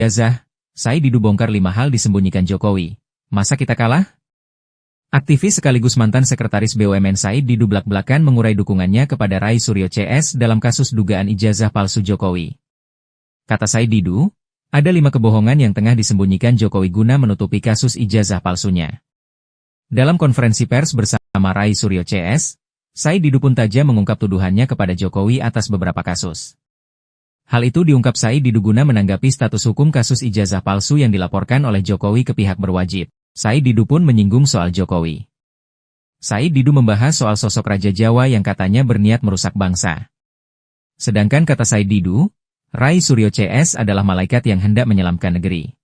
ijazah, Said Didu bongkar 5 hal disembunyikan Jokowi. Masa kita kalah? Aktivis sekaligus mantan sekretaris BUMN Said Didu blak-blakan mengurai dukungannya kepada Rai Suryo CS dalam kasus dugaan ijazah palsu Jokowi. Kata Said Didu, ada 5 kebohongan yang tengah disembunyikan Jokowi guna menutupi kasus ijazah palsunya. Dalam konferensi pers bersama Rai Suryo CS, Said Didu pun tajam mengungkap tuduhannya kepada Jokowi atas beberapa kasus. Hal itu diungkap Said Didu guna menanggapi status hukum kasus ijazah palsu yang dilaporkan oleh Jokowi ke pihak berwajib. Said Didu pun menyinggung soal Jokowi. Said Didu membahas soal sosok Raja Jawa yang katanya berniat merusak bangsa. Sedangkan kata Said Didu, Rai Suryo CS adalah malaikat yang hendak menyelamkan negeri.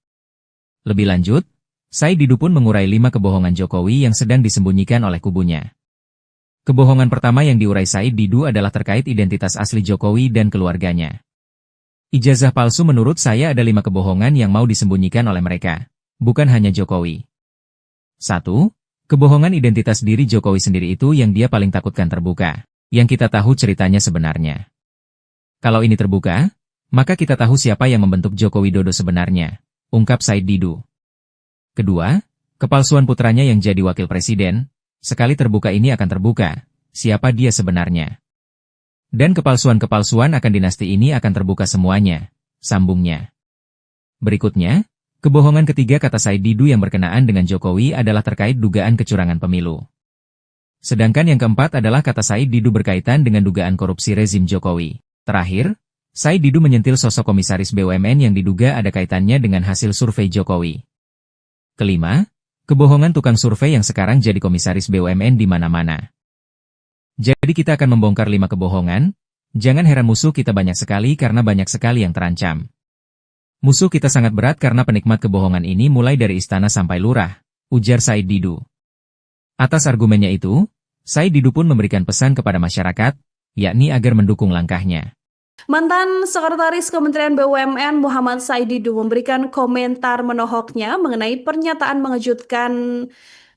Lebih lanjut, Said Didu pun mengurai 5 kebohongan Jokowi yang sedang disembunyikan oleh kubunya. Kebohongan pertama yang diurai Said Didu adalah terkait identitas asli Jokowi dan keluarganya. Ijazah palsu menurut saya ada 5 kebohongan yang mau disembunyikan oleh mereka, bukan hanya Jokowi. 1. Kebohongan identitas diri Jokowi sendiri itu yang dia paling takutkan terbuka, yang kita tahu ceritanya sebenarnya. Kalau ini terbuka, maka kita tahu siapa yang membentuk Joko Widodo sebenarnya, ungkap Said Didu. Kedua, kepalsuan putranya yang jadi wakil presiden, sekali terbuka ini akan terbuka, siapa dia sebenarnya. Dan kepalsuan-kepalsuan akan dinasti ini akan terbuka semuanya, sambungnya. Berikutnya, kebohongan ketiga kata Said Didu yang berkenaan dengan Jokowi adalah terkait dugaan kecurangan pemilu. Sedangkan yang keempat adalah kata Said Didu berkaitan dengan dugaan korupsi rezim Jokowi. Terakhir, Said Didu menyentil sosok komisaris BUMN yang diduga ada kaitannya dengan hasil survei Jokowi. Kelima, kebohongan tukang survei yang sekarang jadi komisaris BUMN di mana-mana. Jadi kita akan membongkar 5 kebohongan, jangan heran musuh kita banyak sekali karena banyak sekali yang terancam. Musuh kita sangat berat karena penikmat kebohongan ini mulai dari istana sampai lurah, ujar Said Didu. Atas argumennya itu, Said Didu pun memberikan pesan kepada masyarakat, yakni agar mendukung langkahnya. Mantan Sekretaris Kementerian BUMN Muhammad Said Didu memberikan komentar menohoknya mengenai pernyataan mengejutkan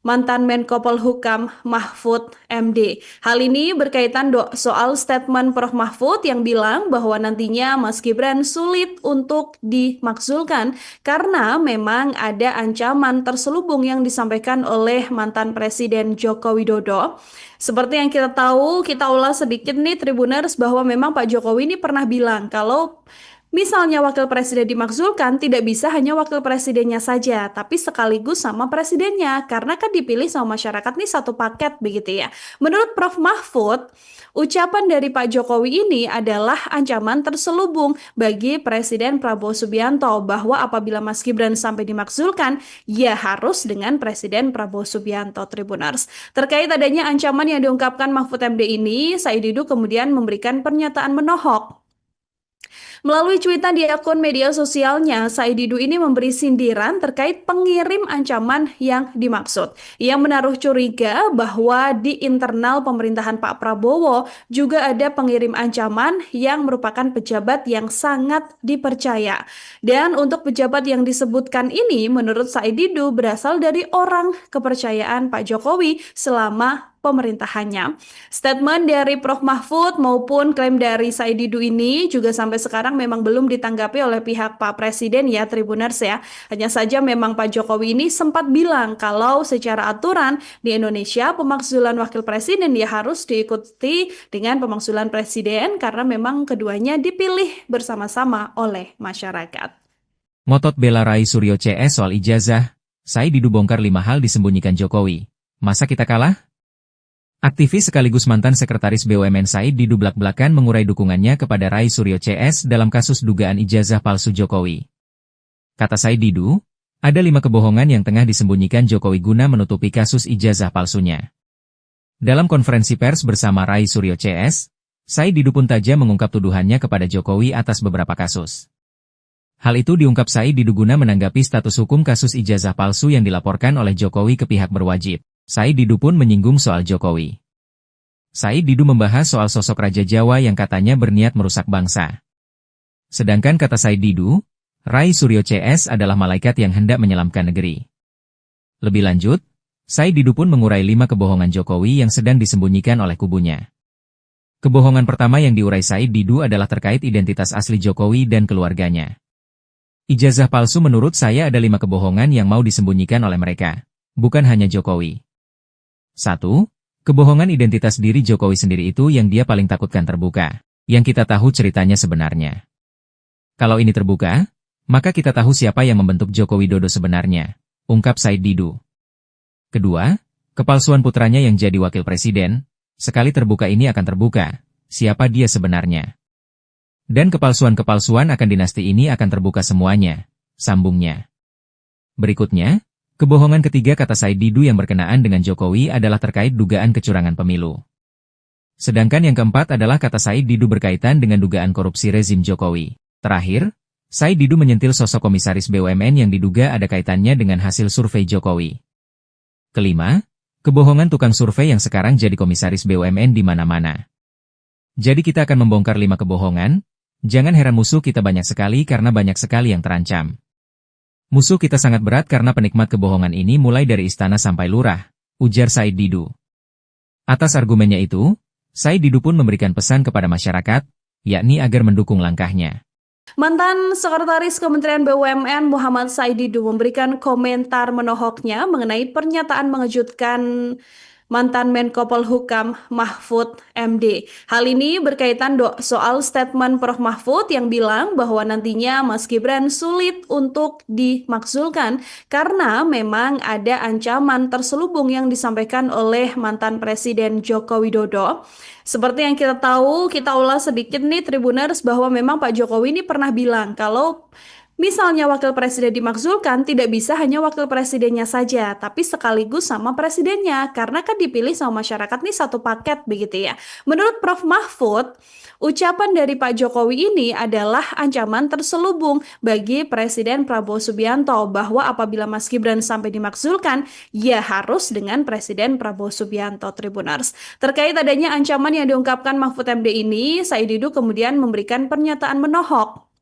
mantan Menko Polhukam Mahfud MD. Hal ini berkaitan soal statement Prof Mahfud yang bilang bahwa nantinya Mas Gibran sulit untuk dimakzulkan karena memang ada ancaman terselubung yang disampaikan oleh mantan Presiden Joko Widodo. Seperti yang kita tahu, kita ulas sedikit nih Tribuners bahwa memang Pak Jokowi ini pernah bilang kalau misalnya wakil presiden dimakzulkan, tidak bisa hanya wakil presidennya saja, tapi sekaligus sama presidennya, karena kan dipilih sama masyarakat nih satu paket begitu ya. Menurut Prof Mahfud, ucapan dari Pak Jokowi ini adalah ancaman terselubung bagi Presiden Prabowo Subianto bahwa apabila Mas Gibran sampai dimakzulkan, ya harus dengan Presiden Prabowo Subianto. Tribuners. Terkait adanya ancaman yang diungkapkan Mahfud MD ini, Said Didu kemudian memberikan pernyataan menohok. Melalui cuitan di akun media sosialnya, Said Didu ini memberi sindiran terkait pengirim ancaman yang dimaksud. Ia menaruh curiga bahwa di internal pemerintahan Pak Prabowo juga ada pengirim ancaman yang merupakan pejabat yang sangat dipercaya. Dan untuk pejabat yang disebutkan ini, menurut Said Didu berasal dari orang kepercayaan Pak Jokowi selama pemerintahannya. Statement dari Prof Mahfud maupun klaim dari Said Didu ini juga sampai sekarang memang belum ditanggapi oleh pihak Pak Presiden ya Tribuners ya. Hanya saja memang Pak Jokowi ini sempat bilang kalau secara aturan di Indonesia pemakzulan wakil presiden ya harus diikuti dengan pemakzulan presiden karena memang keduanya dipilih bersama-sama oleh masyarakat. Ngotot bela Rai Suryo CS soal ijazah, Said Didu bongkar 5 hal disembunyikan Jokowi. Masa kita kalah? Aktivis sekaligus mantan sekretaris BUMN Said Didu blak-blakan mengurai dukungannya kepada Rai Suryo CS dalam kasus dugaan ijazah palsu Jokowi. Kata Said Didu, ada 5 kebohongan yang tengah disembunyikan Jokowi guna menutupi kasus ijazah palsunya. Dalam konferensi pers bersama Rai Suryo CS, Said Didu pun tajam mengungkap tuduhannya kepada Jokowi atas beberapa kasus. Hal itu diungkap Said Didu guna menanggapi status hukum kasus ijazah palsu yang dilaporkan oleh Jokowi ke pihak berwajib. Said Didu pun menyinggung soal Jokowi. Said Didu membahas soal sosok Raja Jawa yang katanya berniat merusak bangsa. Sedangkan kata Said Didu, Rai Suryo CS adalah malaikat yang hendak menyelamkan negeri. Lebih lanjut, Said Didu pun mengurai 5 kebohongan Jokowi yang sedang disembunyikan oleh kubunya. Kebohongan pertama yang diurai Said Didu adalah terkait identitas asli Jokowi dan keluarganya. Ijazah palsu menurut saya ada 5 kebohongan yang mau disembunyikan oleh mereka. Bukan hanya Jokowi. 1. Kebohongan identitas diri Jokowi sendiri itu yang dia paling takutkan terbuka. Yang kita tahu ceritanya sebenarnya. Kalau ini terbuka, maka kita tahu siapa yang membentuk Joko Widodo sebenarnya, ungkap Said Didu. Kedua, kepalsuan putranya yang jadi wakil presiden, sekali terbuka ini akan terbuka, siapa dia sebenarnya. Dan kepalsuan-kepalsuan akan dinasti ini akan terbuka semuanya, sambungnya. Berikutnya, kebohongan ketiga kata Said Didu yang berkenaan dengan Jokowi adalah terkait dugaan kecurangan pemilu. Sedangkan yang keempat adalah kata Said Didu berkaitan dengan dugaan korupsi rezim Jokowi. Terakhir, Said Didu menyentil sosok komisaris BUMN yang diduga ada kaitannya dengan hasil survei Jokowi. Kelima, kebohongan tukang survei yang sekarang jadi komisaris BUMN di mana-mana. Jadi kita akan membongkar 5 kebohongan. Jangan heran musuh kita banyak sekali karena banyak sekali yang terancam. Musuh kita sangat berat karena penikmat kebohongan ini mulai dari istana sampai lurah, ujar Said Didu. Atas argumennya itu, Said Didu pun memberikan pesan kepada masyarakat, yakni agar mendukung langkahnya. Mantan Sekretaris Kementerian BUMN Muhammad Said Didu memberikan komentar menohoknya mengenai pernyataan mengejutkan mantan Menko Polhukam Mahfud MD. Hal ini berkaitan soal statement Prof Mahfud yang bilang bahwa nantinya Mas Gibran sulit untuk dimakzulkan karena memang ada ancaman terselubung yang disampaikan oleh mantan Presiden Joko Widodo. Seperti yang kita tahu, kita ulas sedikit nih Tribuners bahwa memang Pak Jokowi ini pernah bilang kalau misalnya wakil presiden dimakzulkan, tidak bisa hanya wakil presidennya saja, tapi sekaligus sama presidennya, karena kan dipilih sama masyarakat nih satu paket begitu ya. Menurut Prof Mahfud, ucapan dari Pak Jokowi ini adalah ancaman terselubung bagi Presiden Prabowo Subianto bahwa apabila Mas Gibran sampai dimakzulkan, ya harus dengan Presiden Prabowo Subianto, Tribuners. Terkait adanya ancaman yang diungkapkan Mahfud MD ini, Said Didu kemudian memberikan pernyataan menohok.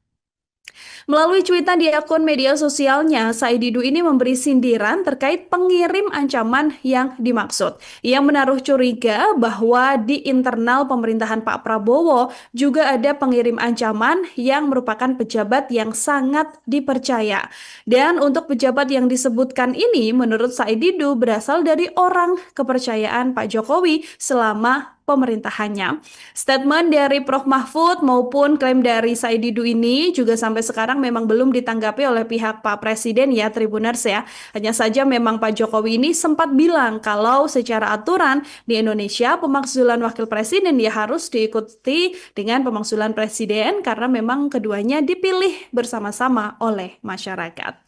Melalui cuitan di akun media sosialnya, Said Didu ini memberi sindiran terkait pengirim ancaman yang dimaksud. Ia menaruh curiga bahwa di internal pemerintahan Pak Prabowo juga ada pengirim ancaman yang merupakan pejabat yang sangat dipercaya. Dan untuk pejabat yang disebutkan ini, menurut Said Didu berasal dari orang kepercayaan Pak Jokowi selama pemerintahannya. Statement dari Prof Mahfud maupun klaim dari Said Didu ini juga sampai sekarang memang belum ditanggapi oleh pihak Pak Presiden ya Tribuners ya. Hanya saja memang Pak Jokowi ini sempat bilang kalau secara aturan di Indonesia pemakzulan wakil presiden ya harus diikuti dengan pemakzulan presiden karena memang keduanya dipilih bersama-sama oleh masyarakat.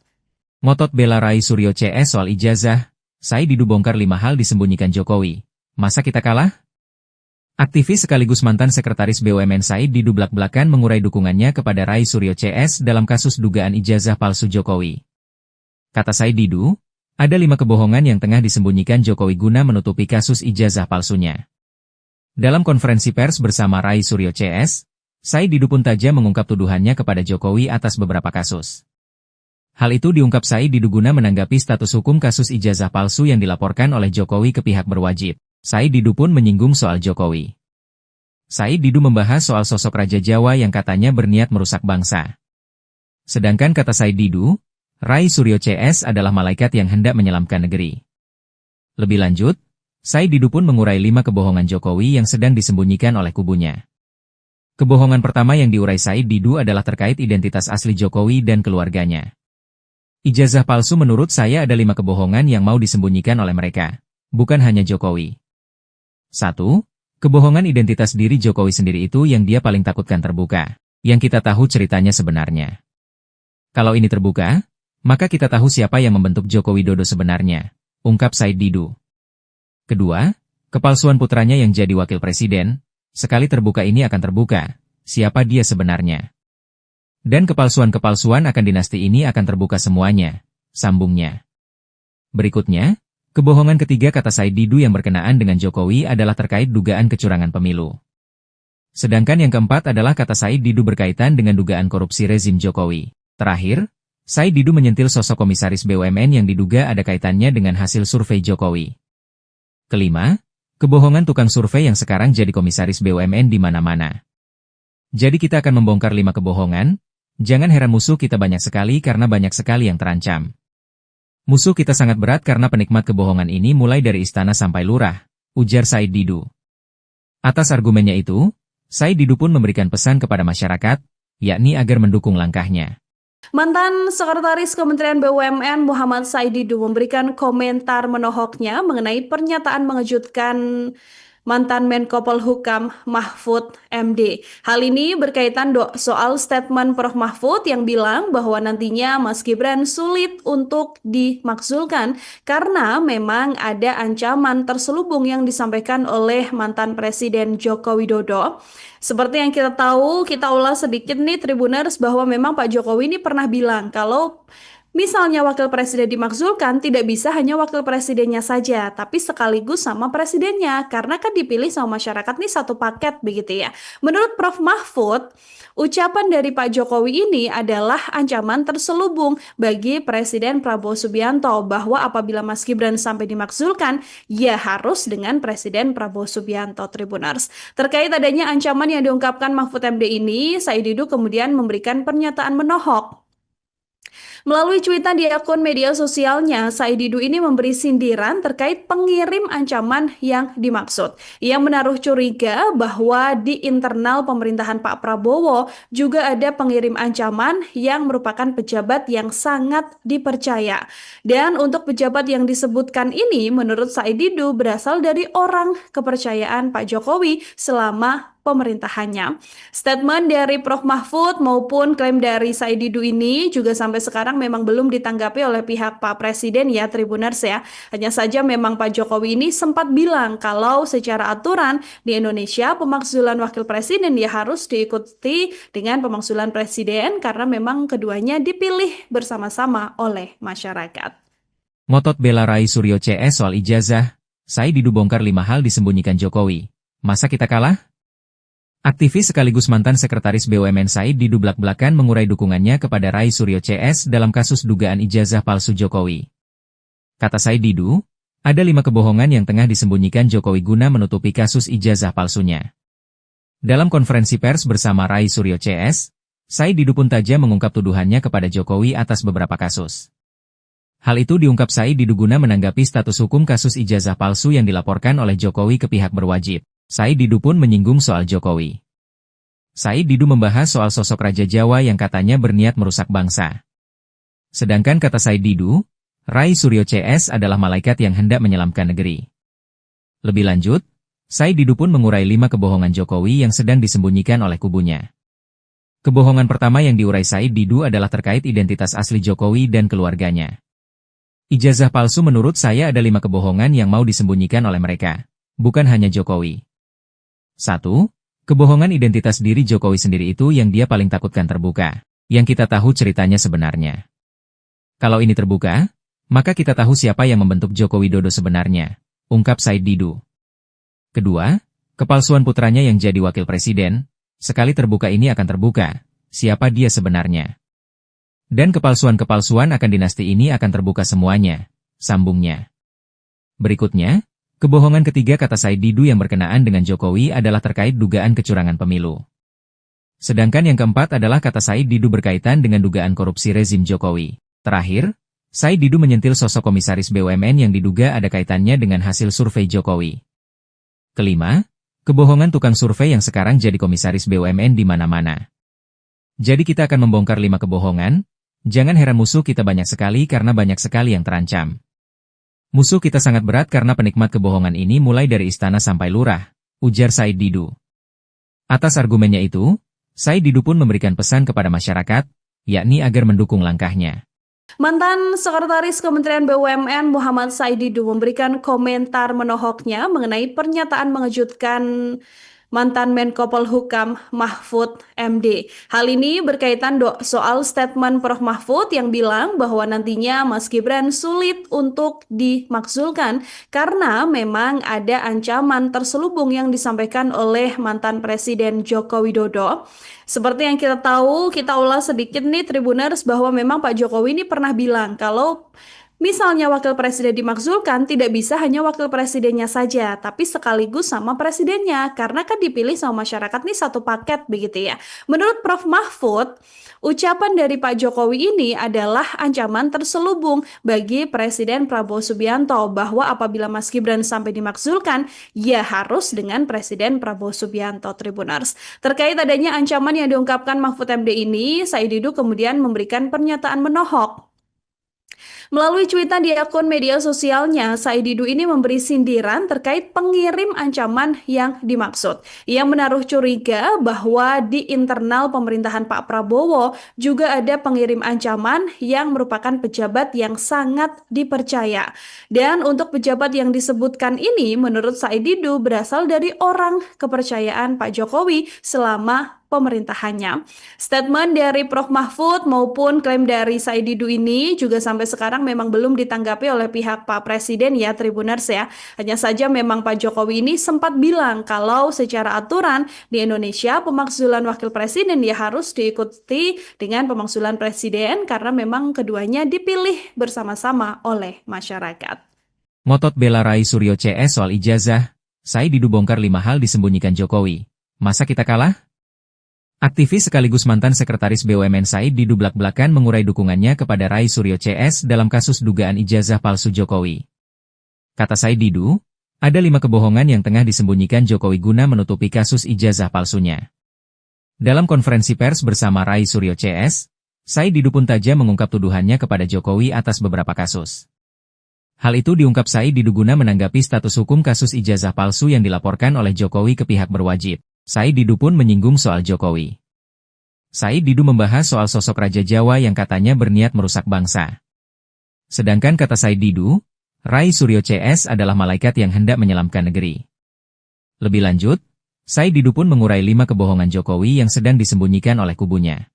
Ngotot bela Rai Suryo CS soal ijazah, Said Didu bongkar 5 hal disembunyikan Jokowi. Masa kita kalah? Aktivis sekaligus mantan Sekretaris BUMN Said Didu blak-blakan mengurai dukungannya kepada Rai Suryo CS dalam kasus dugaan ijazah palsu Jokowi. Kata Said Didu, ada 5 kebohongan yang tengah disembunyikan Jokowi guna menutupi kasus ijazah palsunya. Dalam konferensi pers bersama Rai Suryo CS, Said Didu pun tajam mengungkap tuduhannya kepada Jokowi atas beberapa kasus. Hal itu diungkap Said Didu guna menanggapi status hukum kasus ijazah palsu yang dilaporkan oleh Jokowi ke pihak berwajib. Said Didu pun menyinggung soal Jokowi. Said Didu membahas soal sosok Raja Jawa yang katanya berniat merusak bangsa. Sedangkan kata Said Didu, Rai Suryo CS adalah malaikat yang hendak menyelamkan negeri. Lebih lanjut, Said Didu pun mengurai 5 kebohongan Jokowi yang sedang disembunyikan oleh kubunya. Kebohongan pertama yang diurai Said Didu adalah terkait identitas asli Jokowi dan keluarganya. Ijazah palsu menurut saya ada 5 kebohongan yang mau disembunyikan oleh mereka, bukan hanya Jokowi. 1. Kebohongan identitas diri Jokowi sendiri itu yang dia paling takutkan terbuka, yang kita tahu ceritanya sebenarnya. Kalau ini terbuka, maka kita tahu siapa yang membentuk Joko Widodo sebenarnya, ungkap Said Didu. Kedua, kepalsuan putranya yang jadi wakil presiden, sekali terbuka ini akan terbuka, siapa dia sebenarnya. Dan kepalsuan-kepalsuan akan dinasti ini akan terbuka semuanya, sambungnya. Berikutnya, kebohongan ketiga kata Said Didu yang berkenaan dengan Jokowi adalah terkait dugaan kecurangan pemilu. Sedangkan yang keempat adalah kata Said Didu berkaitan dengan dugaan korupsi rezim Jokowi. Terakhir, Said Didu menyentil sosok komisaris BUMN yang diduga ada kaitannya dengan hasil survei Jokowi. Kelima, kebohongan tukang survei yang sekarang jadi komisaris BUMN di mana-mana. Jadi kita akan membongkar 5 kebohongan. Jangan heran musuh kita banyak sekali karena banyak sekali yang terancam. Musuh kita sangat berat karena penikmat kebohongan ini mulai dari istana sampai lurah, ujar Said Didu. Atas argumennya itu, Said Didu pun memberikan pesan kepada masyarakat, yakni agar mendukung langkahnya. Mantan Sekretaris Kementerian BUMN Muhammad Said Didu memberikan komentar menohoknya mengenai pernyataan mengejutkan mantan Menko Polhukam Mahfud MD. Hal ini berkaitan soal statement Prof Mahfud yang bilang bahwa nantinya Mas Gibran sulit untuk dimakzulkan karena memang ada ancaman terselubung yang disampaikan oleh mantan Presiden Joko Widodo. Seperti yang kita tahu, kita ulas sedikit nih Tribuners bahwa memang Pak Jokowi ini pernah bilang kalau misalnya wakil presiden dimakzulkan, tidak bisa hanya wakil presidennya saja, tapi sekaligus sama presidennya, karena kan dipilih sama masyarakat nih satu paket begitu ya. Menurut Prof Mahfud, ucapan dari Pak Jokowi ini adalah ancaman terselubung bagi Presiden Prabowo Subianto bahwa apabila Mas Gibran sampai dimakzulkan, ya harus dengan Presiden Prabowo Subianto. Tribuners. Terkait adanya ancaman yang diungkapkan Mahfud MD ini, Said Didu kemudian memberikan pernyataan menohok. Melalui cuitan di akun media sosialnya, Said Didu ini memberi sindiran terkait pengirim ancaman yang dimaksud. Ia menaruh curiga bahwa di internal pemerintahan Pak Prabowo juga ada pengirim ancaman yang merupakan pejabat yang sangat dipercaya. Dan untuk pejabat yang disebutkan ini, menurut Said Didu berasal dari orang kepercayaan Pak Jokowi selama pemerintahannya. Statement dari Prof Mahfud maupun klaim dari Said Didu ini juga sampai sekarang memang belum ditanggapi oleh pihak Pak Presiden ya Tribuners ya. Hanya saja memang Pak Jokowi ini sempat bilang kalau secara aturan di Indonesia pemakzulan wakil presiden ya harus diikuti dengan pemakzulan presiden karena memang keduanya dipilih bersama-sama oleh masyarakat. Ngotot bela Rai Suryo CS soal ijazah, Said Didu bongkar 5 hal disembunyikan Jokowi. Masa kita kalah? Aktivis sekaligus mantan Sekretaris BUMN Said Didu blak-blakan mengurai dukungannya kepada Rai Suryo CS dalam kasus dugaan ijazah palsu Jokowi. Kata Said Didu, ada 5 kebohongan yang tengah disembunyikan Jokowi guna menutupi kasus ijazah palsunya. Dalam konferensi pers bersama Rai Suryo CS, Said Didu pun tajam mengungkap tuduhannya kepada Jokowi atas beberapa kasus. Hal itu diungkap Said Didu guna menanggapi status hukum kasus ijazah palsu yang dilaporkan oleh Jokowi ke pihak berwajib. Said Didu pun menyinggung soal Jokowi. Said Didu membahas soal sosok Raja Jawa yang katanya berniat merusak bangsa. Sedangkan kata Said Didu, Rai Suryo CS adalah malaikat yang hendak menyelamkan negeri. Lebih lanjut, Said Didu pun mengurai 5 kebohongan Jokowi yang sedang disembunyikan oleh kubunya. Kebohongan pertama yang diurai Said Didu adalah terkait identitas asli Jokowi dan keluarganya. Ijazah palsu menurut saya ada 5 kebohongan yang mau disembunyikan oleh mereka, bukan hanya Jokowi. 1. Kebohongan identitas diri Jokowi sendiri itu yang dia paling takutkan terbuka, yang kita tahu ceritanya sebenarnya. Kalau ini terbuka, maka kita tahu siapa yang membentuk Joko Widodo sebenarnya, ungkap Said Didu. Kedua, kepalsuan putranya yang jadi wakil presiden, sekali terbuka ini akan terbuka, siapa dia sebenarnya. Dan kepalsuan-kepalsuan akan dinasti ini akan terbuka semuanya, sambungnya. Berikutnya, kebohongan ketiga kata Said Didu yang berkenaan dengan Jokowi adalah terkait dugaan kecurangan pemilu. Sedangkan yang keempat adalah kata Said Didu berkaitan dengan dugaan korupsi rezim Jokowi. Terakhir, Said Didu menyentil sosok komisaris BUMN yang diduga ada kaitannya dengan hasil survei Jokowi. Kelima, kebohongan tukang survei yang sekarang jadi komisaris BUMN di mana-mana. Jadi kita akan membongkar 5 kebohongan, jangan heran musuh kita banyak sekali karena banyak sekali yang terancam. Musuh kita sangat berat karena penikmat kebohongan ini mulai dari istana sampai lurah, ujar Said Didu. Atas argumennya itu, Said Didu pun memberikan pesan kepada masyarakat, yakni agar mendukung langkahnya. Mantan Sekretaris Kementerian BUMN Muhammad Said Didu memberikan komentar menohoknya mengenai pernyataan mengejutkan mantan Menko Polhukam Mahfud MD. Hal ini berkaitan soal statement Prof Mahfud yang bilang bahwa nantinya Mas Gibran sulit untuk dimakzulkan karena memang ada ancaman terselubung yang disampaikan oleh mantan Presiden Joko Widodo. Seperti yang kita tahu, kita ulas sedikit nih Tribuners bahwa memang Pak Jokowi ini pernah bilang kalau misalnya wakil presiden dimakzulkan, tidak bisa hanya wakil presidennya saja, tapi sekaligus sama presidennya, karena kan dipilih sama masyarakat nih satu paket begitu ya. Menurut Prof. Mahfud, ucapan dari Pak Jokowi ini adalah ancaman terselubung bagi Presiden Prabowo Subianto bahwa apabila Mas Gibran sampai dimakzulkan, ya harus dengan Presiden Prabowo Subianto. Tribuners. Terkait adanya ancaman yang diungkapkan Mahfud MD ini, Said Didu kemudian memberikan pernyataan menohok. Melalui cuitan di akun media sosialnya, Said Didu ini memberi sindiran terkait pengirim ancaman yang dimaksud. Ia menaruh curiga bahwa di internal pemerintahan Pak Prabowo juga ada pengirim ancaman yang merupakan pejabat yang sangat dipercaya. Dan untuk pejabat yang disebutkan ini, menurut Said Didu berasal dari orang kepercayaan Pak Jokowi selama pemerintahannya. Statement dari Prof. Mahfud maupun klaim dari Said Didu ini juga sampai sekarang memang belum ditanggapi oleh pihak Pak Presiden ya, Tribuners ya. Hanya saja memang Pak Jokowi ini sempat bilang kalau secara aturan di Indonesia pemakzulan wakil presiden ya harus diikuti dengan pemakzulan presiden karena memang keduanya dipilih bersama-sama oleh masyarakat. Ngotot bela Rai Suryo CS soal ijazah, Said Didu bongkar 5 hal disembunyikan Jokowi. Masa kita kalah? Aktivis sekaligus mantan sekretaris BUMN Said Didu blak-blakan mengurai dukungannya kepada Rai Suryo CS dalam kasus dugaan ijazah palsu Jokowi. Kata Said Didu, ada 5 kebohongan yang tengah disembunyikan Jokowi guna menutupi kasus ijazah palsunya. Dalam konferensi pers bersama Rai Suryo CS, Said Didu pun tajam mengungkap tuduhannya kepada Jokowi atas beberapa kasus. Hal itu diungkap Said Didu guna menanggapi status hukum kasus ijazah palsu yang dilaporkan oleh Jokowi ke pihak berwajib. Said Didu pun menyinggung soal Jokowi. Said Didu membahas soal sosok Raja Jawa yang katanya berniat merusak bangsa. Sedangkan kata Said Didu, Rai Suryo CS adalah malaikat yang hendak menyelamkan negeri. Lebih lanjut, Said Didu pun mengurai 5 kebohongan Jokowi yang sedang disembunyikan oleh kubunya.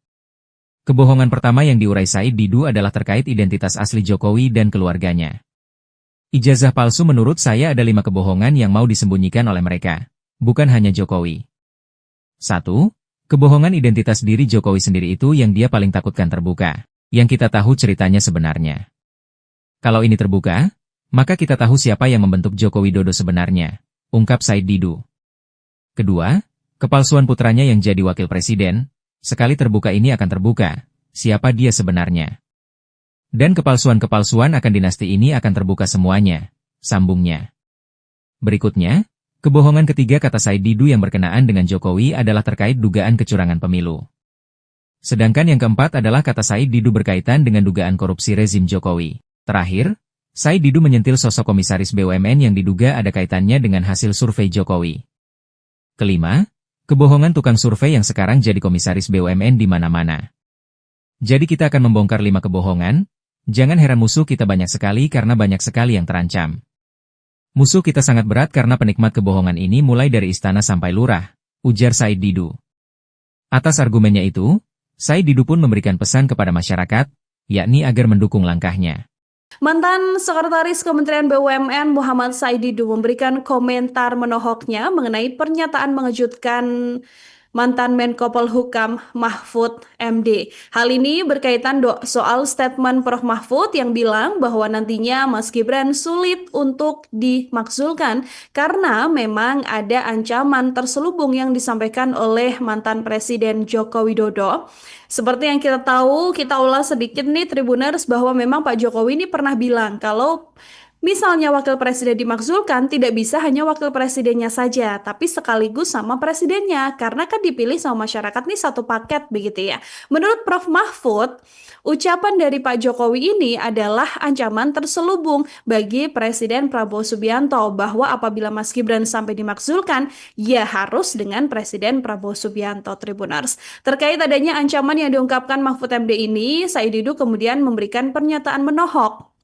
Kebohongan pertama yang diurai Said Didu adalah terkait identitas asli Jokowi dan keluarganya. Ijazah palsu menurut saya ada 5 kebohongan yang mau disembunyikan oleh mereka, bukan hanya Jokowi. 1. Kebohongan identitas diri Jokowi sendiri itu yang dia paling takutkan terbuka, yang kita tahu ceritanya sebenarnya. Kalau ini terbuka, maka kita tahu siapa yang membentuk Joko Widodo sebenarnya, ungkap Said Didu. Kedua, kepalsuan putranya yang jadi wakil presiden, sekali terbuka ini akan terbuka, siapa dia sebenarnya. Dan kepalsuan-kepalsuan akan dinasti ini akan terbuka semuanya, sambungnya. Berikutnya, kebohongan ketiga kata Said Didu yang berkenaan dengan Jokowi adalah terkait dugaan kecurangan pemilu. Sedangkan yang keempat adalah kata Said Didu berkaitan dengan dugaan korupsi rezim Jokowi. Terakhir, Said Didu menyentil sosok komisaris BUMN yang diduga ada kaitannya dengan hasil survei Jokowi. Kelima, kebohongan tukang survei yang sekarang jadi komisaris BUMN di mana-mana. Jadi kita akan membongkar 5 kebohongan, jangan heran musuh kita banyak sekali karena banyak sekali yang terancam. Musuh kita sangat berat karena penikmat kebohongan ini mulai dari istana sampai lurah, ujar Said Didu. Atas argumennya itu, Said Didu pun memberikan pesan kepada masyarakat, yakni agar mendukung langkahnya. Mantan Sekretaris Kementerian BUMN Muhammad Said Didu memberikan komentar menohoknya mengenai pernyataan mengejutkan mantan Menko Polhukam Mahfud MD. Hal ini berkaitan soal statement Prof. Mahfud yang bilang bahwa nantinya Mas Gibran sulit untuk dimakzulkan karena memang ada ancaman terselubung yang disampaikan oleh mantan Presiden Joko Widodo. Seperti yang kita tahu, kita ulas sedikit nih Tribuners bahwa memang Pak Jokowi ini pernah bilang kalau misalnya wakil presiden dimakzulkan, tidak bisa hanya wakil presidennya saja, tapi sekaligus sama presidennya, karena kan dipilih sama masyarakat nih satu paket begitu ya. Menurut Prof. Mahfud, ucapan dari Pak Jokowi ini adalah ancaman terselubung bagi Presiden Prabowo Subianto bahwa apabila Mas Gibran sampai dimakzulkan, ya harus dengan Presiden Prabowo Subianto. Tribuners. Terkait adanya ancaman yang diungkapkan Mahfud MD ini, Said Didu kemudian memberikan pernyataan menohok.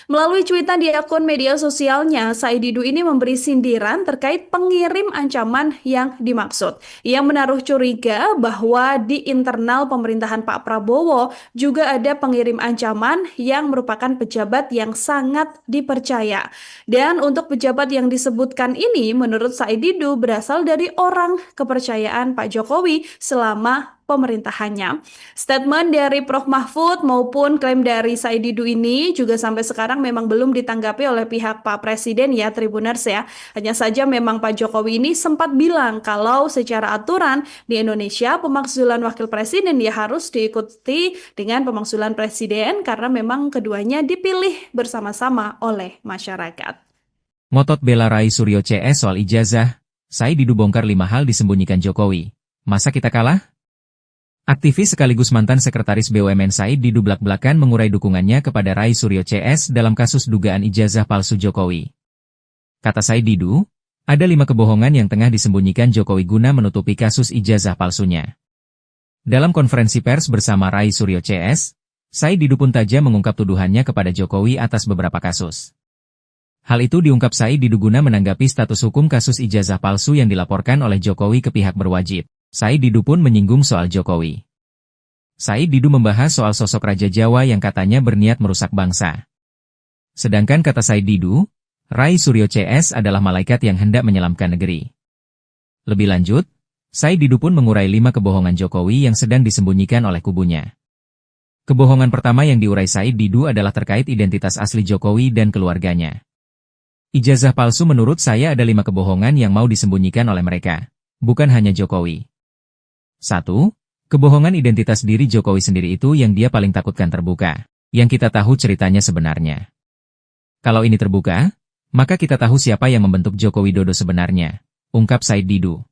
Melalui cuitan di akun media sosialnya, Said Didu ini memberi sindiran terkait pengirim ancaman yang dimaksud. Ia menaruh curiga bahwa di internal pemerintahan Pak Prabowo juga ada pengirim ancaman yang merupakan pejabat yang sangat dipercaya. Dan untuk pejabat yang disebutkan ini, menurut Said Didu berasal dari orang kepercayaan Pak Jokowi selama pemerintahannya. Statement dari Prof. Mahfud maupun klaim dari Said Didu ini juga sampai sekarang memang belum ditanggapi oleh pihak Pak Presiden ya Tribuners ya. Hanya saja memang Pak Jokowi ini sempat bilang kalau secara aturan di Indonesia pemakzulan wakil presiden ya harus diikuti dengan pemakzulan presiden karena memang keduanya dipilih bersama-sama oleh masyarakat. Ngotot bela Rai Suryo CS soal ijazah, Said Didu bongkar 5 hal disembunyikan Jokowi. Masa kita kalah? Aktivis sekaligus mantan sekretaris BUMN Said Didu blak-blakan mengurai dukungannya kepada Rai Suryo CS dalam kasus dugaan ijazah palsu Jokowi. Kata Said Didu, ada 5 kebohongan yang tengah disembunyikan Jokowi guna menutupi kasus ijazah palsunya. Dalam konferensi pers bersama Rai Suryo CS, Said Didu pun tajam mengungkap tuduhannya kepada Jokowi atas beberapa kasus. Hal itu diungkap Said Didu guna menanggapi status hukum kasus ijazah palsu yang dilaporkan oleh Jokowi ke pihak berwajib. Said Didu pun menyinggung soal Jokowi. Said Didu membahas soal sosok Raja Jawa yang katanya berniat merusak bangsa. Sedangkan kata Said Didu, Rai Suryo CS adalah malaikat yang hendak menyelamkan negeri. Lebih lanjut, Said Didu pun mengurai 5 kebohongan Jokowi yang sedang disembunyikan oleh kubunya. Kebohongan pertama yang diurai Said Didu adalah terkait identitas asli Jokowi dan keluarganya. Ijazah palsu menurut saya ada 5 kebohongan yang mau disembunyikan oleh mereka, bukan hanya Jokowi. 1. Kebohongan identitas diri Jokowi sendiri itu yang dia paling takutkan terbuka, yang kita tahu ceritanya sebenarnya. Kalau ini terbuka, maka kita tahu siapa yang membentuk Joko Widodo sebenarnya, ungkap Said Didu.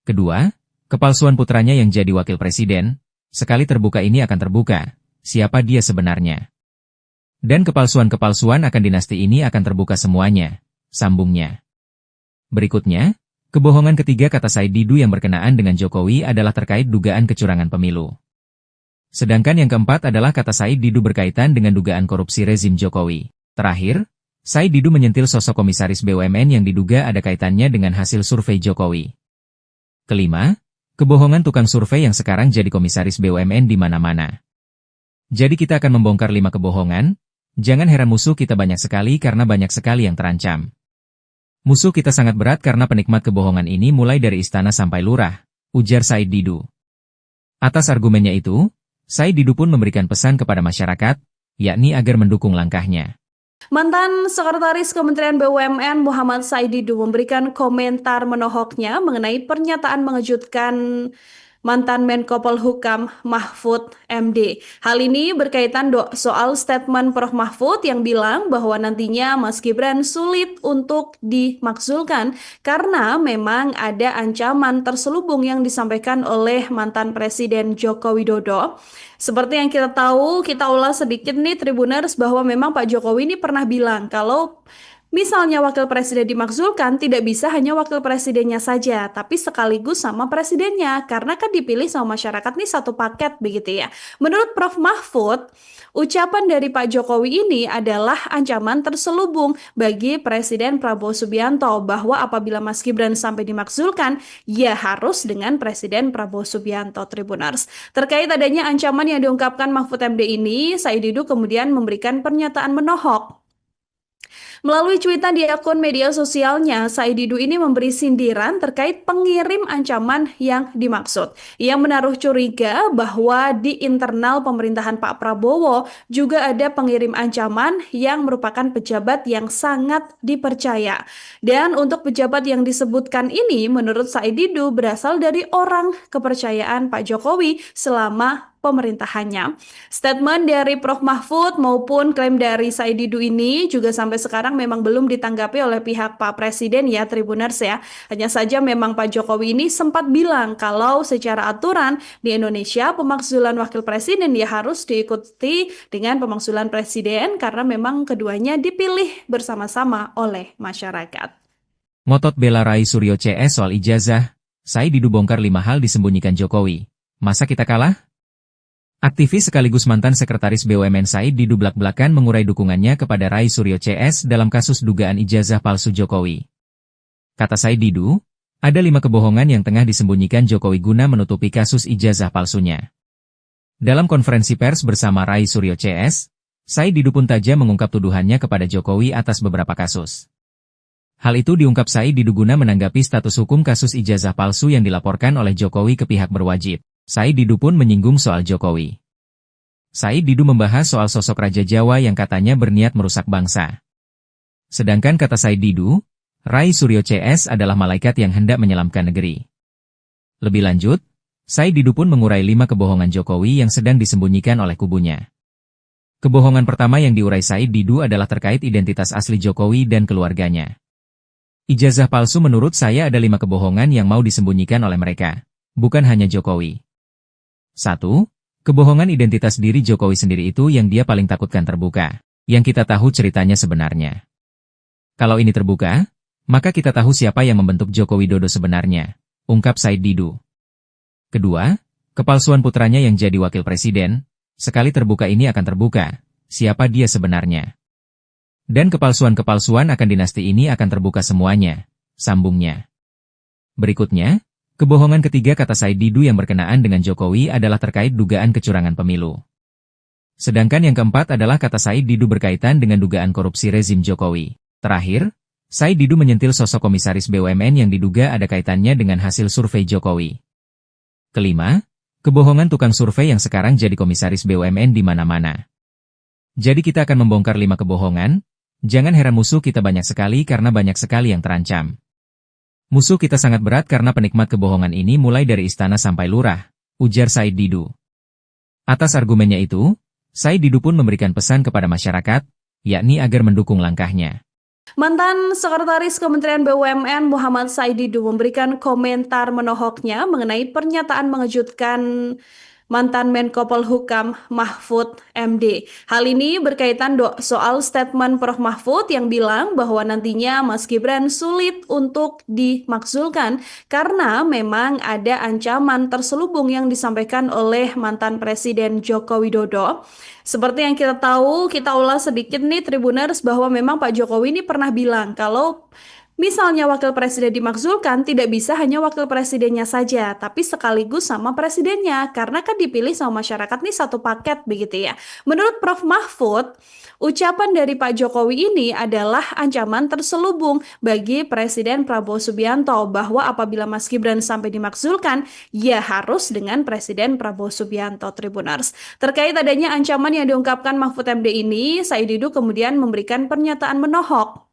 Kedua, kepalsuan putranya yang jadi wakil presiden, sekali terbuka ini akan terbuka, siapa dia sebenarnya. Dan kepalsuan-kepalsuan akan dinasti ini akan terbuka semuanya, sambungnya. Berikutnya, kebohongan ketiga kata Said Didu yang berkenaan dengan Jokowi adalah terkait dugaan kecurangan pemilu. Sedangkan yang keempat adalah kata Said Didu berkaitan dengan dugaan korupsi rezim Jokowi. Terakhir, Said Didu menyentil sosok komisaris BUMN yang diduga ada kaitannya dengan hasil survei Jokowi. Kelima, kebohongan tukang survei yang sekarang jadi komisaris BUMN di mana-mana. Jadi kita akan membongkar 5 kebohongan, jangan heran musuh kita banyak sekali karena banyak sekali yang terancam. Musuh kita sangat berat karena penikmat kebohongan ini mulai dari istana sampai lurah, ujar Said Didu. Atas argumennya itu, Said Didu pun memberikan pesan kepada masyarakat, yakni agar mendukung langkahnya. Mantan Sekretaris Kementerian BUMN Muhammad Said Didu memberikan komentar menohoknya mengenai pernyataan mengejutkan mantan Menko Polhukam Mahfud MD. Hal ini berkaitan soal statement Prof. Mahfud yang bilang bahwa nantinya Mas Gibran sulit untuk dimakzulkan karena memang ada ancaman terselubung yang disampaikan oleh mantan Presiden Joko Widodo. Seperti yang kita tahu, kita ulas sedikit nih Tribuners bahwa memang Pak Jokowi ini pernah bilang kalau misalnya wakil presiden dimakzulkan, tidak bisa hanya wakil presidennya saja, tapi sekaligus sama presidennya, karena kan dipilih sama masyarakat nih satu paket begitu ya. Menurut Prof. Mahfud, ucapan dari Pak Jokowi ini adalah ancaman terselubung bagi Presiden Prabowo Subianto bahwa apabila Mas Gibran sampai dimakzulkan, ya harus dengan Presiden Prabowo Subianto Tribuners. Terkait adanya ancaman yang diungkapkan Mahfud MD ini, Said Didu kemudian memberikan pernyataan menohok. Melalui cuitan di akun media sosialnya, Said Didu ini memberi sindiran terkait pengirim ancaman yang dimaksud. Ia menaruh curiga bahwa di internal pemerintahan Pak Prabowo juga ada pengirim ancaman yang merupakan pejabat yang sangat dipercaya. Dan untuk pejabat yang disebutkan ini, menurut Said Didu berasal dari orang kepercayaan Pak Jokowi selama pemerintahannya. Statement dari Prof. Mahfud maupun klaim dari Said Didu ini juga sampai sekarang memang belum ditanggapi oleh pihak Pak Presiden ya Tribuners ya. Hanya saja memang Pak Jokowi ini sempat bilang kalau secara aturan di Indonesia pemakzulan wakil presiden ya harus diikuti dengan pemakzulan presiden karena memang keduanya dipilih bersama-sama oleh masyarakat. Ngotot bela Rai Suryo CS soal ijazah, Said Didu bongkar 5 hal disembunyikan Jokowi. Masa kita kalah? Aktivis sekaligus mantan sekretaris BUMN Said Didu blak-blakan mengurai dukungannya kepada Rai Suryo CS dalam kasus dugaan ijazah palsu Jokowi. Kata Said Didu, ada 5 kebohongan yang tengah disembunyikan Jokowi guna menutupi kasus ijazah palsunya. Dalam konferensi pers bersama Rai Suryo CS, Said Didu pun tajam mengungkap tuduhannya kepada Jokowi atas beberapa kasus. Hal itu diungkap Said Didu guna menanggapi status hukum kasus ijazah palsu yang dilaporkan oleh Jokowi ke pihak berwajib. Said Didu pun menyinggung soal Jokowi. Said Didu membahas soal sosok Raja Jawa yang katanya berniat merusak bangsa. Sedangkan kata Said Didu, Rai Suryo CS adalah malaikat yang hendak menyelamkan negeri. Lebih lanjut, Said Didu pun mengurai 5 kebohongan Jokowi yang sedang disembunyikan oleh kubunya. Kebohongan pertama yang diurai Said Didu adalah terkait identitas asli Jokowi dan keluarganya. Ijazah palsu menurut saya ada 5 kebohongan yang mau disembunyikan oleh mereka, bukan hanya Jokowi. 1. Kebohongan identitas diri Jokowi sendiri itu yang dia paling takutkan terbuka, yang kita tahu ceritanya sebenarnya. Kalau ini terbuka, maka kita tahu siapa yang membentuk Joko Widodo sebenarnya, ungkap Said Didu. Kedua, kepalsuan putranya yang jadi wakil presiden, sekali terbuka ini akan terbuka, siapa dia sebenarnya. Dan kepalsuan-kepalsuan akan dinasti ini akan terbuka semuanya, sambungnya. Berikutnya, kebohongan ketiga kata Said Didu yang berkenaan dengan Jokowi adalah terkait dugaan kecurangan pemilu. Sedangkan yang keempat adalah kata Said Didu berkaitan dengan dugaan korupsi rezim Jokowi. Terakhir, Said Didu menyentil sosok komisaris BUMN yang diduga ada kaitannya dengan hasil survei Jokowi. Kelima, kebohongan tukang survei yang sekarang jadi komisaris BUMN di mana-mana. Jadi kita akan membongkar 5 kebohongan, jangan heran musuh kita banyak sekali karena banyak sekali yang terancam. Musuh kita sangat berat karena penikmat kebohongan ini mulai dari istana sampai lurah, ujar Said Didu. Atas argumennya itu, Said Didu pun memberikan pesan kepada masyarakat, yakni agar mendukung langkahnya. Mantan Sekretaris Kementerian BUMN Muhammad Said Didu memberikan komentar menohoknya mengenai pernyataan mengejutkan mantan Menko Polhukam Mahfud MD. Hal ini berkaitan soal statement Prof Mahfud yang bilang bahwa nantinya Mas Gibran sulit untuk dimakzulkan karena memang ada ancaman terselubung yang disampaikan oleh mantan Presiden Joko Widodo. Seperti yang kita tahu, kita ulas sedikit nih Tribuners bahwa memang Pak Jokowi ini pernah bilang kalau misalnya wakil presiden dimakzulkan, tidak bisa hanya wakil presidennya saja, tapi sekaligus sama presidennya, karena kan dipilih sama masyarakat nih satu paket begitu ya. Menurut Prof Mahfud, ucapan dari Pak Jokowi ini adalah ancaman terselubung bagi Presiden Prabowo Subianto bahwa apabila Mas Gibran sampai dimakzulkan, ya harus dengan Presiden Prabowo Subianto, Tribuners. Terkait adanya ancaman yang diungkapkan Mahfud MD ini, Said Didu kemudian memberikan pernyataan menohok.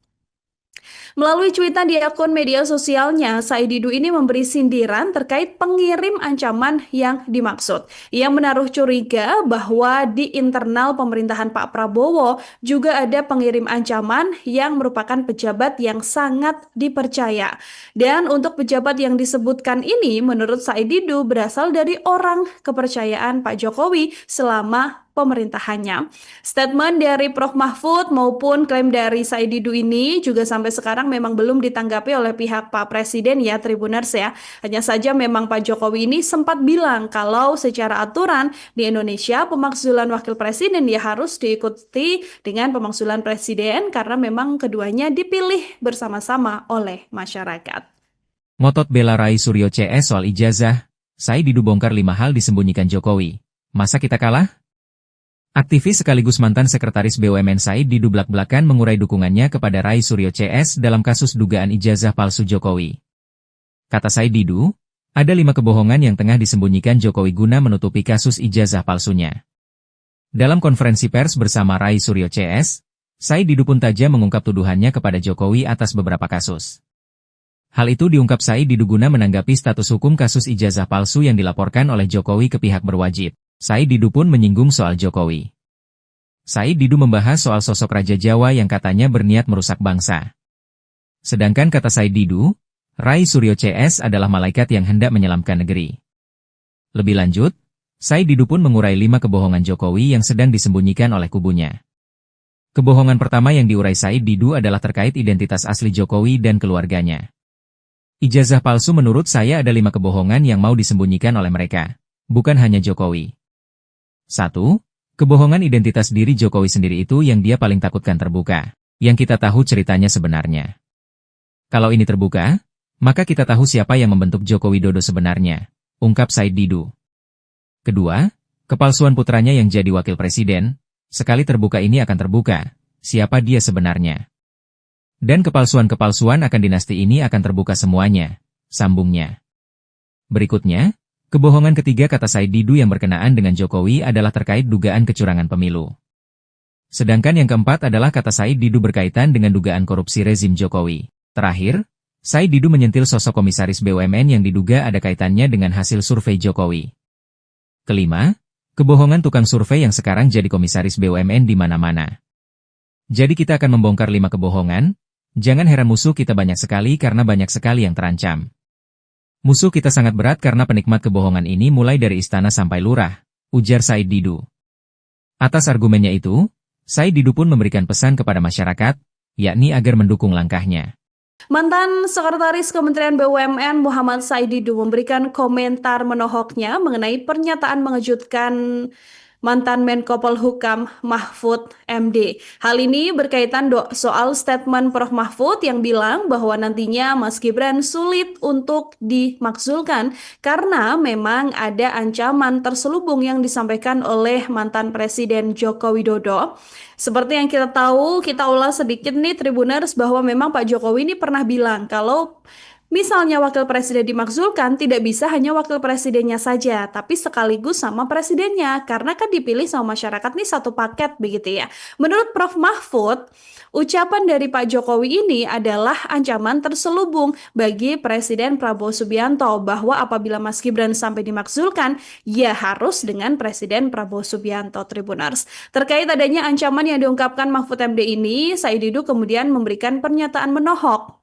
Melalui cuitan di akun media sosialnya, Said Didu ini memberi sindiran terkait pengirim ancaman yang dimaksud. Ia menaruh curiga bahwa di internal pemerintahan Pak Prabowo juga ada pengirim ancaman yang merupakan pejabat yang sangat dipercaya. Dan untuk pejabat yang disebutkan ini, menurut Said Didu berasal dari orang kepercayaan Pak Jokowi selama pemerintahannya. Statement dari Prof Mahfud maupun klaim dari Said Didu ini juga sampai sekarang memang belum ditanggapi oleh pihak Pak Presiden ya Tribuners ya. Hanya saja memang Pak Jokowi ini sempat bilang kalau secara aturan di Indonesia pemakzulan wakil presiden ya harus diikuti dengan pemakzulan presiden karena memang keduanya dipilih bersama-sama oleh masyarakat. Ngotot bela Rai Suryo CS soal ijazah, Said Didu bongkar 5 hal disembunyikan Jokowi. Masa kita kalah? Aktivis sekaligus mantan sekretaris BUMN Said Didu blak-blakan mengurai dukungannya kepada Rai Suryo CS dalam kasus dugaan ijazah palsu Jokowi. Kata Said Didu, ada 5 kebohongan yang tengah disembunyikan Jokowi guna menutupi kasus ijazah palsunya. Dalam konferensi pers bersama Rai Suryo CS, Said Didu pun tajam mengungkap tuduhannya kepada Jokowi atas beberapa kasus. Hal itu diungkap Said Didu guna menanggapi status hukum kasus ijazah palsu yang dilaporkan oleh Jokowi ke pihak berwajib. Said Didu pun menyinggung soal Jokowi. Said Didu membahas soal sosok Raja Jawa yang katanya berniat merusak bangsa. Sedangkan kata Said Didu, Rai Suryo CS adalah malaikat yang hendak menyelamkan negeri. Lebih lanjut, Said Didu pun mengurai 5 kebohongan Jokowi yang sedang disembunyikan oleh kubunya. Kebohongan pertama yang diurai Said Didu adalah terkait identitas asli Jokowi dan keluarganya. Ijazah palsu menurut saya ada 5 kebohongan yang mau disembunyikan oleh mereka, bukan hanya Jokowi. 1. Kebohongan identitas diri Jokowi sendiri itu yang dia paling takutkan terbuka. Yang kita tahu ceritanya sebenarnya. Kalau ini terbuka, maka kita tahu siapa yang membentuk Joko Widodo sebenarnya, ungkap Said Didu. Kedua, kepalsuan putranya yang jadi wakil presiden, sekali terbuka ini akan terbuka, siapa dia sebenarnya. Dan kepalsuan-kepalsuan akan dinasti ini akan terbuka semuanya, sambungnya. Berikutnya, kebohongan ketiga kata Said Didu yang berkenaan dengan Jokowi adalah terkait dugaan kecurangan pemilu. Sedangkan yang keempat adalah kata Said Didu berkaitan dengan dugaan korupsi rezim Jokowi. Terakhir, Said Didu menyentil sosok komisaris BUMN yang diduga ada kaitannya dengan hasil survei Jokowi. Kelima, kebohongan tukang survei yang sekarang jadi komisaris BUMN di mana-mana. Jadi kita akan membongkar 5 kebohongan, jangan heran musuh kita banyak sekali karena banyak sekali yang terancam. Musuh kita sangat berat karena penikmat kebohongan ini mulai dari istana sampai lurah, ujar Said Didu. Atas argumennya itu, Said Didu pun memberikan pesan kepada masyarakat, yakni agar mendukung langkahnya. Mantan Sekretaris Kementerian BUMN Muhammad Said Didu memberikan komentar menohoknya mengenai pernyataan mengejutkan mantan Menko Polhukam Mahfud MD. Hal ini berkaitan soal statement Prof. Mahfud yang bilang bahwa nantinya Mas Gibran sulit untuk dimakzulkan karena memang ada ancaman terselubung yang disampaikan oleh mantan Presiden Joko Widodo. Seperti yang kita tahu, kita ulas sedikit nih Tribuners bahwa memang Pak Jokowi ini pernah bilang kalau misalnya wakil presiden dimakzulkan, tidak bisa hanya wakil presidennya saja, tapi sekaligus sama presidennya, karena kan dipilih sama masyarakat nih satu paket begitu ya. Menurut Prof. Mahfud, ucapan dari Pak Jokowi ini adalah ancaman terselubung bagi Presiden Prabowo Subianto bahwa apabila Mas Gibran sampai dimakzulkan, ya harus dengan Presiden Prabowo Subianto. Tribuners. Terkait adanya ancaman yang diungkapkan Mahfud MD ini, Said Didu kemudian memberikan pernyataan menohok.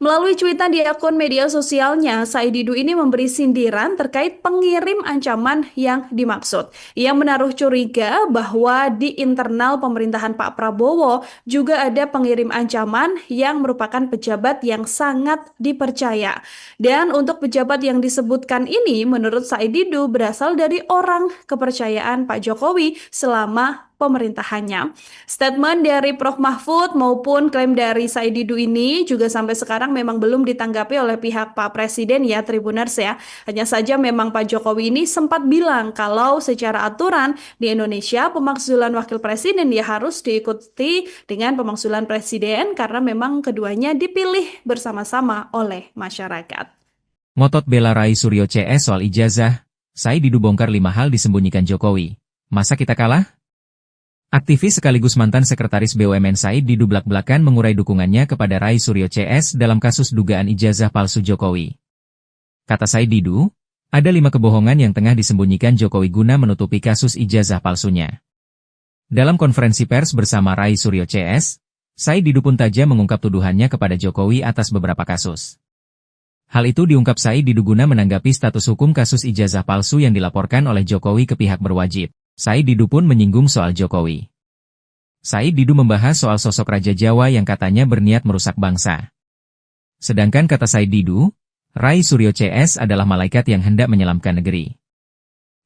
Melalui cuitan di akun media sosialnya, Said Didu ini memberi sindiran terkait pengirim ancaman yang dimaksud. Ia menaruh curiga bahwa di internal pemerintahan Pak Prabowo juga ada pengirim ancaman yang merupakan pejabat yang sangat dipercaya. Dan untuk pejabat yang disebutkan ini, menurut Said Didu berasal dari orang kepercayaan Pak Jokowi selama pemerintahannya. Statement dari Prof. Mahfud maupun klaim dari Said Didu ini juga sampai sekarang memang belum ditanggapi oleh pihak Pak Presiden ya Tribuners ya. Hanya saja memang Pak Jokowi ini sempat bilang kalau secara aturan di Indonesia pemakzulan wakil presiden ya harus diikuti dengan pemakzulan presiden karena memang keduanya dipilih bersama-sama oleh masyarakat. Ngotot bela Rai Suryo CS soal ijazah, Said Didu bongkar 5 hal disembunyikan Jokowi. Masa kita kalah? Aktivis sekaligus mantan Sekretaris BUMN Said Didu blak-blakan mengurai dukungannya kepada Rai Suryo CS dalam kasus dugaan ijazah palsu Jokowi. Kata Said Didu, ada 5 kebohongan yang tengah disembunyikan Jokowi guna menutupi kasus ijazah palsunya. Dalam konferensi pers bersama Rai Suryo CS, Said Didu pun tajam mengungkap tuduhannya kepada Jokowi atas beberapa kasus. Hal itu diungkap Said Didu guna menanggapi status hukum kasus ijazah palsu yang dilaporkan oleh Jokowi ke pihak berwajib. Said Didu pun menyinggung soal Jokowi. Said Didu membahas soal sosok Raja Jawa yang katanya berniat merusak bangsa. Sedangkan kata Said Didu, Rai Suryo CS adalah malaikat yang hendak menyelamkan negeri.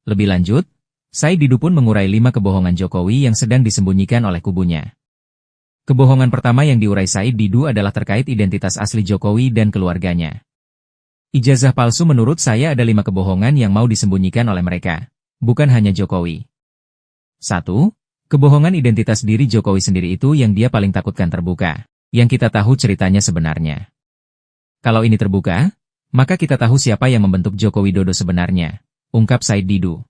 Lebih lanjut, Said Didu pun mengurai 5 kebohongan Jokowi yang sedang disembunyikan oleh kubunya. Kebohongan pertama yang diurai Said Didu adalah terkait identitas asli Jokowi dan keluarganya. Ijazah palsu menurut saya ada 5 kebohongan yang mau disembunyikan oleh mereka, bukan hanya Jokowi. 1. Kebohongan identitas diri Jokowi sendiri itu yang dia paling takutkan terbuka, yang kita tahu ceritanya sebenarnya. Kalau ini terbuka, maka kita tahu siapa yang membentuk Joko Widodo sebenarnya, ungkap Said Didu.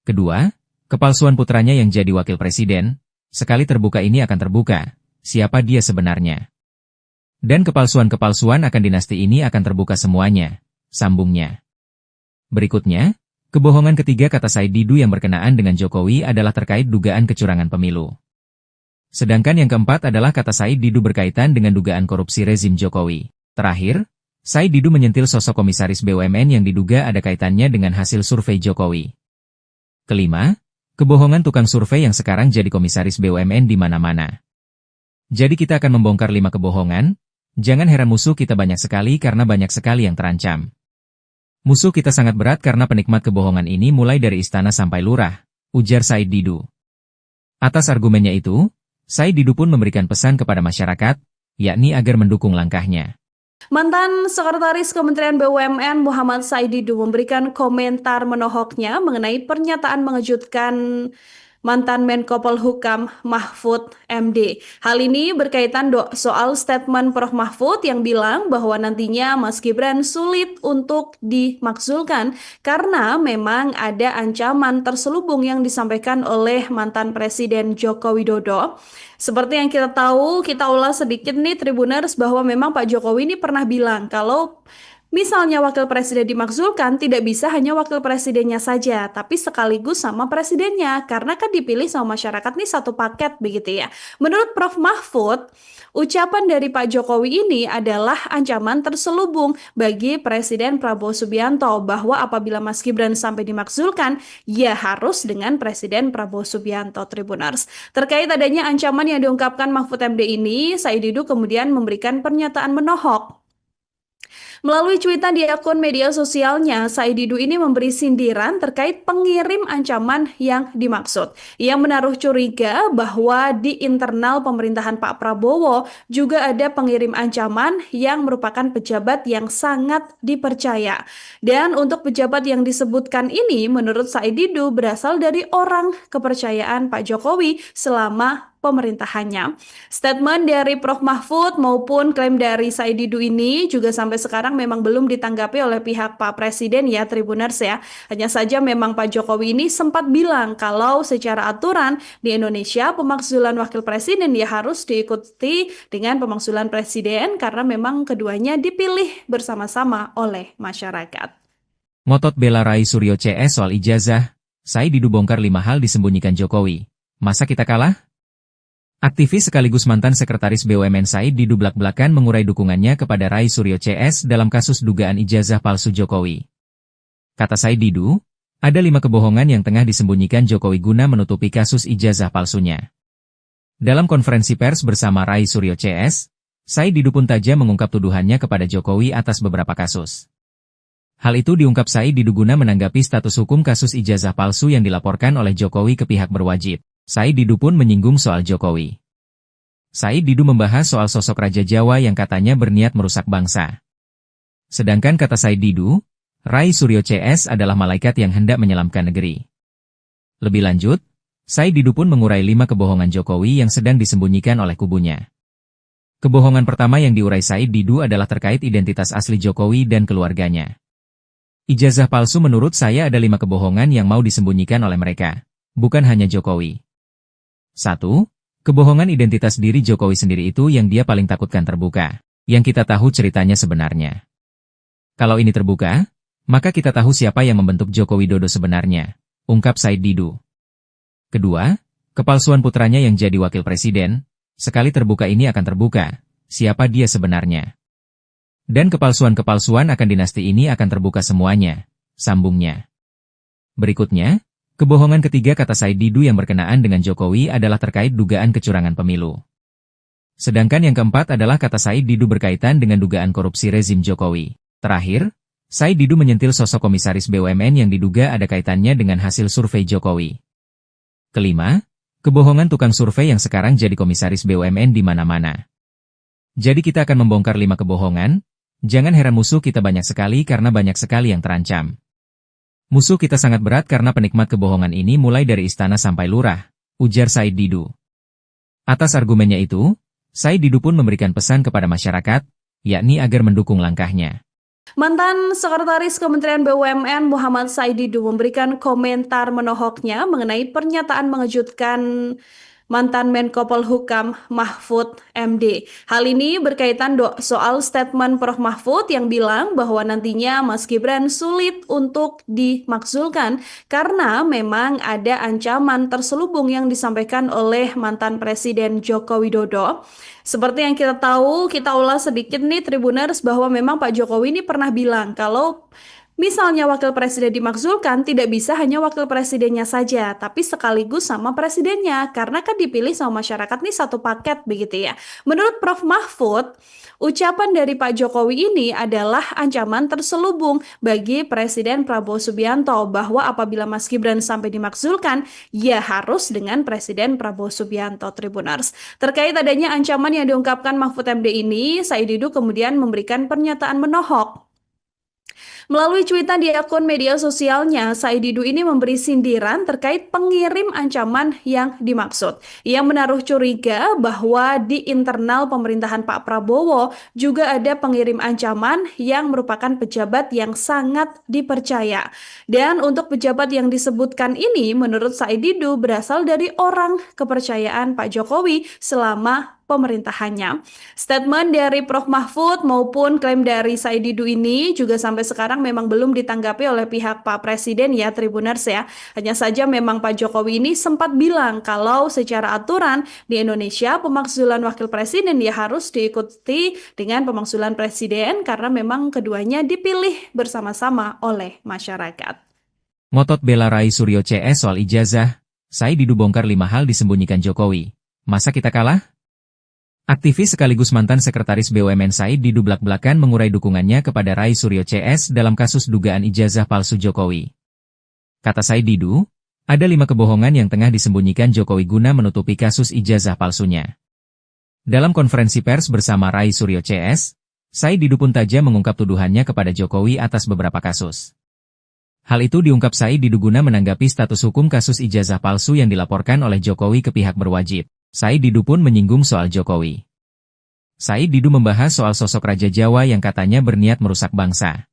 Kedua, kepalsuan putranya yang jadi wakil presiden, sekali terbuka ini akan terbuka, siapa dia sebenarnya. Dan kepalsuan-kepalsuan akan dinasti ini akan terbuka semuanya, sambungnya. Berikutnya, kebohongan ketiga kata Said Didu yang berkenaan dengan Jokowi adalah terkait dugaan kecurangan pemilu. Sedangkan yang keempat adalah kata Said Didu berkaitan dengan dugaan korupsi rezim Jokowi. Terakhir, Said Didu menyentil sosok komisaris BUMN yang diduga ada kaitannya dengan hasil survei Jokowi. Kelima, kebohongan tukang survei yang sekarang jadi komisaris BUMN di mana-mana. Jadi kita akan membongkar 5 kebohongan, jangan heran musuh kita banyak sekali karena banyak sekali yang terancam. Musuh kita sangat berat karena penikmat kebohongan ini mulai dari istana sampai lurah, ujar Said Didu. Atas argumennya itu, Said Didu pun memberikan pesan kepada masyarakat, yakni agar mendukung langkahnya. Mantan Sekretaris Kementerian BUMN Muhammad Said Didu memberikan komentar menohoknya mengenai pernyataan mengejutkan mantan Menko Polhukam Mahfud MD. Hal ini berkaitan soal statement Prof Mahfud yang bilang bahwa nantinya Mas Gibran sulit untuk dimakzulkan karena memang ada ancaman terselubung yang disampaikan oleh mantan Presiden Joko Widodo. Seperti yang kita tahu, kita ulas sedikit nih Tribuners bahwa memang Pak Jokowi ini pernah bilang kalau misalnya wakil presiden dimakzulkan, tidak bisa hanya wakil presidennya saja, tapi sekaligus sama presidennya, karena kan dipilih sama masyarakat nih satu paket begitu ya. Menurut Prof Mahfud, ucapan dari Pak Jokowi ini adalah ancaman terselubung bagi Presiden Prabowo Subianto bahwa apabila Mas Gibran sampai dimakzulkan, ya harus dengan Presiden Prabowo Subianto. Tribuners. Terkait adanya ancaman yang diungkapkan Mahfud MD ini, Said Didu kemudian memberikan pernyataan menohok. Melalui cuitan di akun media sosialnya, Said Didu ini memberi sindiran terkait pengirim ancaman yang dimaksud. Ia menaruh curiga bahwa di internal pemerintahan Pak Prabowo juga ada pengirim ancaman yang merupakan pejabat yang sangat dipercaya. Dan untuk pejabat yang disebutkan ini, menurut Said Didu berasal dari orang kepercayaan Pak Jokowi selama pemerintahannya. Statement dari Prof Mahfud maupun klaim dari Said Didu ini juga sampai sekarang memang belum ditanggapi oleh pihak Pak Presiden ya Tribuners ya. Hanya saja memang Pak Jokowi ini sempat bilang kalau secara aturan di Indonesia pemakzulan wakil presiden ya harus diikuti dengan pemakzulan presiden karena memang keduanya dipilih bersama-sama oleh masyarakat. Ngotot bela Rai Suryo CS soal ijazah, Said Didu bongkar 5 hal disembunyikan Jokowi. Masa kita kalah? Aktivis sekaligus mantan Sekretaris BUMN Said Didu blak-blakan mengurai dukungannya kepada Rai Suryo CS dalam kasus dugaan ijazah palsu Jokowi. Kata Said Didu, ada 5 kebohongan yang tengah disembunyikan Jokowi guna menutupi kasus ijazah palsunya. Dalam konferensi pers bersama Rai Suryo CS, Said Didu pun tajam mengungkap tuduhannya kepada Jokowi atas beberapa kasus. Hal itu diungkap Said Didu guna menanggapi status hukum kasus ijazah palsu yang dilaporkan oleh Jokowi ke pihak berwajib. Said Didu pun menyinggung soal Jokowi. Said Didu membahas soal sosok Raja Jawa yang katanya berniat merusak bangsa. Sedangkan kata Said Didu, Rai Suryo CS adalah malaikat yang hendak menyelamkan negeri. Lebih lanjut, Said Didu pun mengurai 5 kebohongan Jokowi yang sedang disembunyikan oleh kubunya. Kebohongan pertama yang diurai Said Didu adalah terkait identitas asli Jokowi dan keluarganya. Ijazah palsu menurut saya ada 5 kebohongan yang mau disembunyikan oleh mereka, bukan hanya Jokowi. 1. Kebohongan identitas diri Jokowi sendiri itu yang dia paling takutkan terbuka, yang kita tahu ceritanya sebenarnya. Kalau ini terbuka, maka kita tahu siapa yang membentuk Joko Widodo sebenarnya, ungkap Said Didu. Kedua, kepalsuan putranya yang jadi wakil presiden, sekali terbuka ini akan terbuka, siapa dia sebenarnya. Dan kepalsuan-kepalsuan akan dinasti ini akan terbuka semuanya, sambungnya. Berikutnya, kebohongan ketiga kata Said Didu yang berkenaan dengan Jokowi adalah terkait dugaan kecurangan pemilu. Sedangkan yang keempat adalah kata Said Didu berkaitan dengan dugaan korupsi rezim Jokowi. Terakhir, Said Didu menyentil sosok komisaris BUMN yang diduga ada kaitannya dengan hasil survei Jokowi. Kelima, kebohongan tukang survei yang sekarang jadi komisaris BUMN di mana-mana. Jadi kita akan membongkar 5 kebohongan, jangan heran musuh kita banyak sekali karena banyak sekali yang terancam. Musuh kita sangat berat karena penikmat kebohongan ini mulai dari istana sampai lurah, ujar Said Didu. Atas argumennya itu, Said Didu pun memberikan pesan kepada masyarakat, yakni agar mendukung langkahnya. Mantan Sekretaris Kementerian BUMN Muhammad Said Didu memberikan komentar menohoknya mengenai pernyataan mengejutkan mantan Menko Polhukam Mahfud MD. Hal ini berkaitan soal statement Prof Mahfud yang bilang bahwa nantinya Mas Gibran sulit untuk dimakzulkan karena memang ada ancaman terselubung yang disampaikan oleh mantan Presiden Joko Widodo. Seperti yang kita tahu, kita ulas sedikit nih Tribuners bahwa memang Pak Jokowi ini pernah bilang kalau Misalnya wakil presiden dimakzulkan, tidak bisa hanya wakil presidennya saja, tapi sekaligus sama presidennya, karena kan dipilih sama masyarakat nih satu paket begitu ya. Menurut Prof. Mahfud, ucapan dari Pak Jokowi ini adalah ancaman terselubung bagi Presiden Prabowo Subianto bahwa apabila Mas Gibran sampai dimakzulkan, ya harus dengan Presiden Prabowo Subianto. Tribuners. Terkait adanya ancaman yang diungkapkan Mahfud MD ini, Said Didu kemudian memberikan pernyataan menohok. Melalui cuitan di akun media sosialnya, Said Didu ini memberi sindiran terkait pengirim ancaman yang dimaksud. Ia menaruh curiga bahwa di internal pemerintahan Pak Prabowo juga ada pengirim ancaman yang merupakan pejabat yang sangat dipercaya. Dan untuk pejabat yang disebutkan ini, menurut Said Didu berasal dari orang kepercayaan Pak Jokowi selama pemerintahannya. Statement dari Prof. Mahfud maupun klaim dari Said Didu ini juga sampai sekarang memang belum ditanggapi oleh pihak Pak Presiden ya, Tribuners ya. Hanya saja memang Pak Jokowi ini sempat bilang kalau secara aturan di Indonesia pemakzulan wakil presiden ya harus diikuti dengan pemakzulan presiden karena memang keduanya dipilih bersama-sama oleh masyarakat. Ngotot bela Rai Suryo CS soal ijazah, Said Didu bongkar 5 hal disembunyikan Jokowi. Masa kita kalah? Aktivis sekaligus mantan sekretaris BUMN Said Didu blak-blakan mengurai dukungannya kepada Rai Suryo CS dalam kasus dugaan ijazah palsu Jokowi. Kata Said Didu, ada 5 kebohongan yang tengah disembunyikan Jokowi guna menutupi kasus ijazah palsunya. Dalam konferensi pers bersama Rai Suryo CS, Said Didu pun tajam mengungkap tuduhannya kepada Jokowi atas beberapa kasus. Hal itu diungkap Said Didu guna menanggapi status hukum kasus ijazah palsu yang dilaporkan oleh Jokowi ke pihak berwajib. Said Didu pun menyinggung soal Jokowi. Said Didu membahas soal sosok Raja Jawa yang katanya berniat merusak bangsa.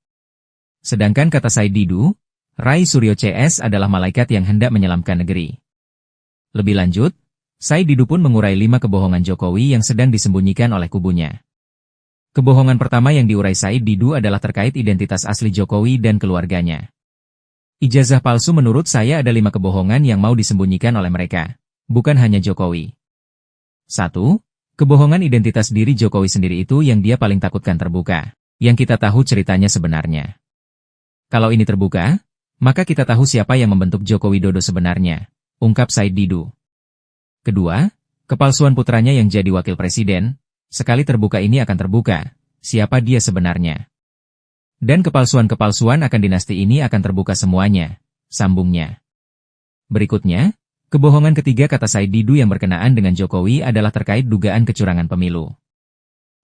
Sedangkan kata Said Didu, Rai Suryo CS adalah malaikat yang hendak menyelamkan negeri. Lebih lanjut, Said Didu pun mengurai 5 kebohongan Jokowi yang sedang disembunyikan oleh kubunya. Kebohongan pertama yang diurai Said Didu adalah terkait identitas asli Jokowi dan keluarganya. Ijazah palsu menurut saya ada 5 kebohongan yang mau disembunyikan oleh mereka, bukan hanya Jokowi. 1. Kebohongan identitas diri Jokowi sendiri itu yang dia paling takutkan terbuka, yang kita tahu ceritanya sebenarnya. Kalau ini terbuka, maka kita tahu siapa yang membentuk Joko Widodo sebenarnya, ungkap Said Didu. Kedua, kepalsuan putranya yang jadi wakil presiden, sekali terbuka ini akan terbuka, siapa dia sebenarnya. Dan kepalsuan-kepalsuan akan dinasti ini akan terbuka semuanya, sambungnya. Berikutnya, kebohongan ketiga kata Said Didu yang berkenaan dengan Jokowi adalah terkait dugaan kecurangan pemilu.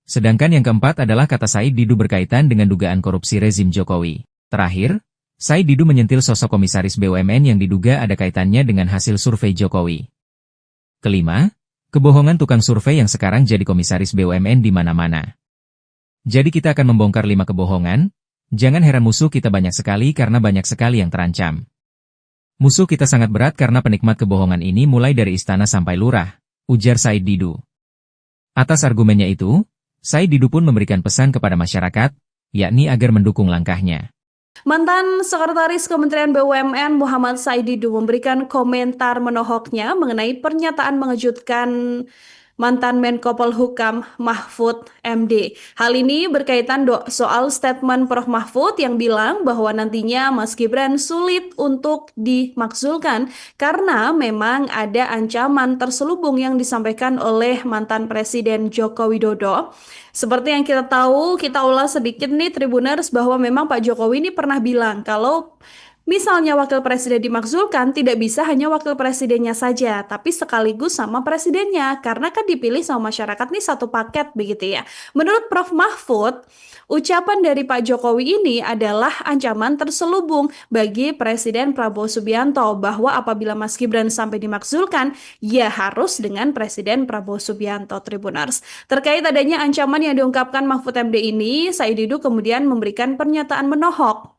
Sedangkan yang keempat adalah kata Said Didu berkaitan dengan dugaan korupsi rezim Jokowi. Terakhir, Said Didu menyentil sosok komisaris BUMN yang diduga ada kaitannya dengan hasil survei Jokowi. Kelima, kebohongan tukang survei yang sekarang jadi komisaris BUMN di mana-mana. Jadi kita akan membongkar 5 kebohongan, jangan heran musuh kita banyak sekali karena banyak sekali yang terancam. Musuh kita sangat berat karena penikmat kebohongan ini mulai dari istana sampai lurah, ujar Said Didu. Atas argumennya itu, Said Didu pun memberikan pesan kepada masyarakat, yakni agar mendukung langkahnya. Mantan Sekretaris Kementerian BUMN Muhammad Said Didu memberikan komentar menohoknya mengenai pernyataan mengejutkan mantan Menko Polhukam Mahfud MD. Hal ini berkaitan soal statement Prof. Mahfud yang bilang bahwa nantinya Mas Gibran sulit untuk dimakzulkan karena memang ada ancaman terselubung yang disampaikan oleh mantan Presiden Joko Widodo. Seperti yang kita tahu, kita ulas sedikit nih Tribuners bahwa memang Pak Jokowi ini pernah bilang kalau misalnya wakil presiden dimakzulkan, tidak bisa hanya wakil presidennya saja, tapi sekaligus sama presidennya, karena kan dipilih sama masyarakat nih satu paket begitu ya. Menurut Prof. Mahfud, ucapan dari Pak Jokowi ini adalah ancaman terselubung bagi Presiden Prabowo Subianto bahwa apabila Mas Gibran sampai dimakzulkan, ya harus dengan Presiden Prabowo Subianto. Tribuners. Terkait adanya ancaman yang diungkapkan Mahfud MD ini, Said Didu kemudian memberikan pernyataan menohok.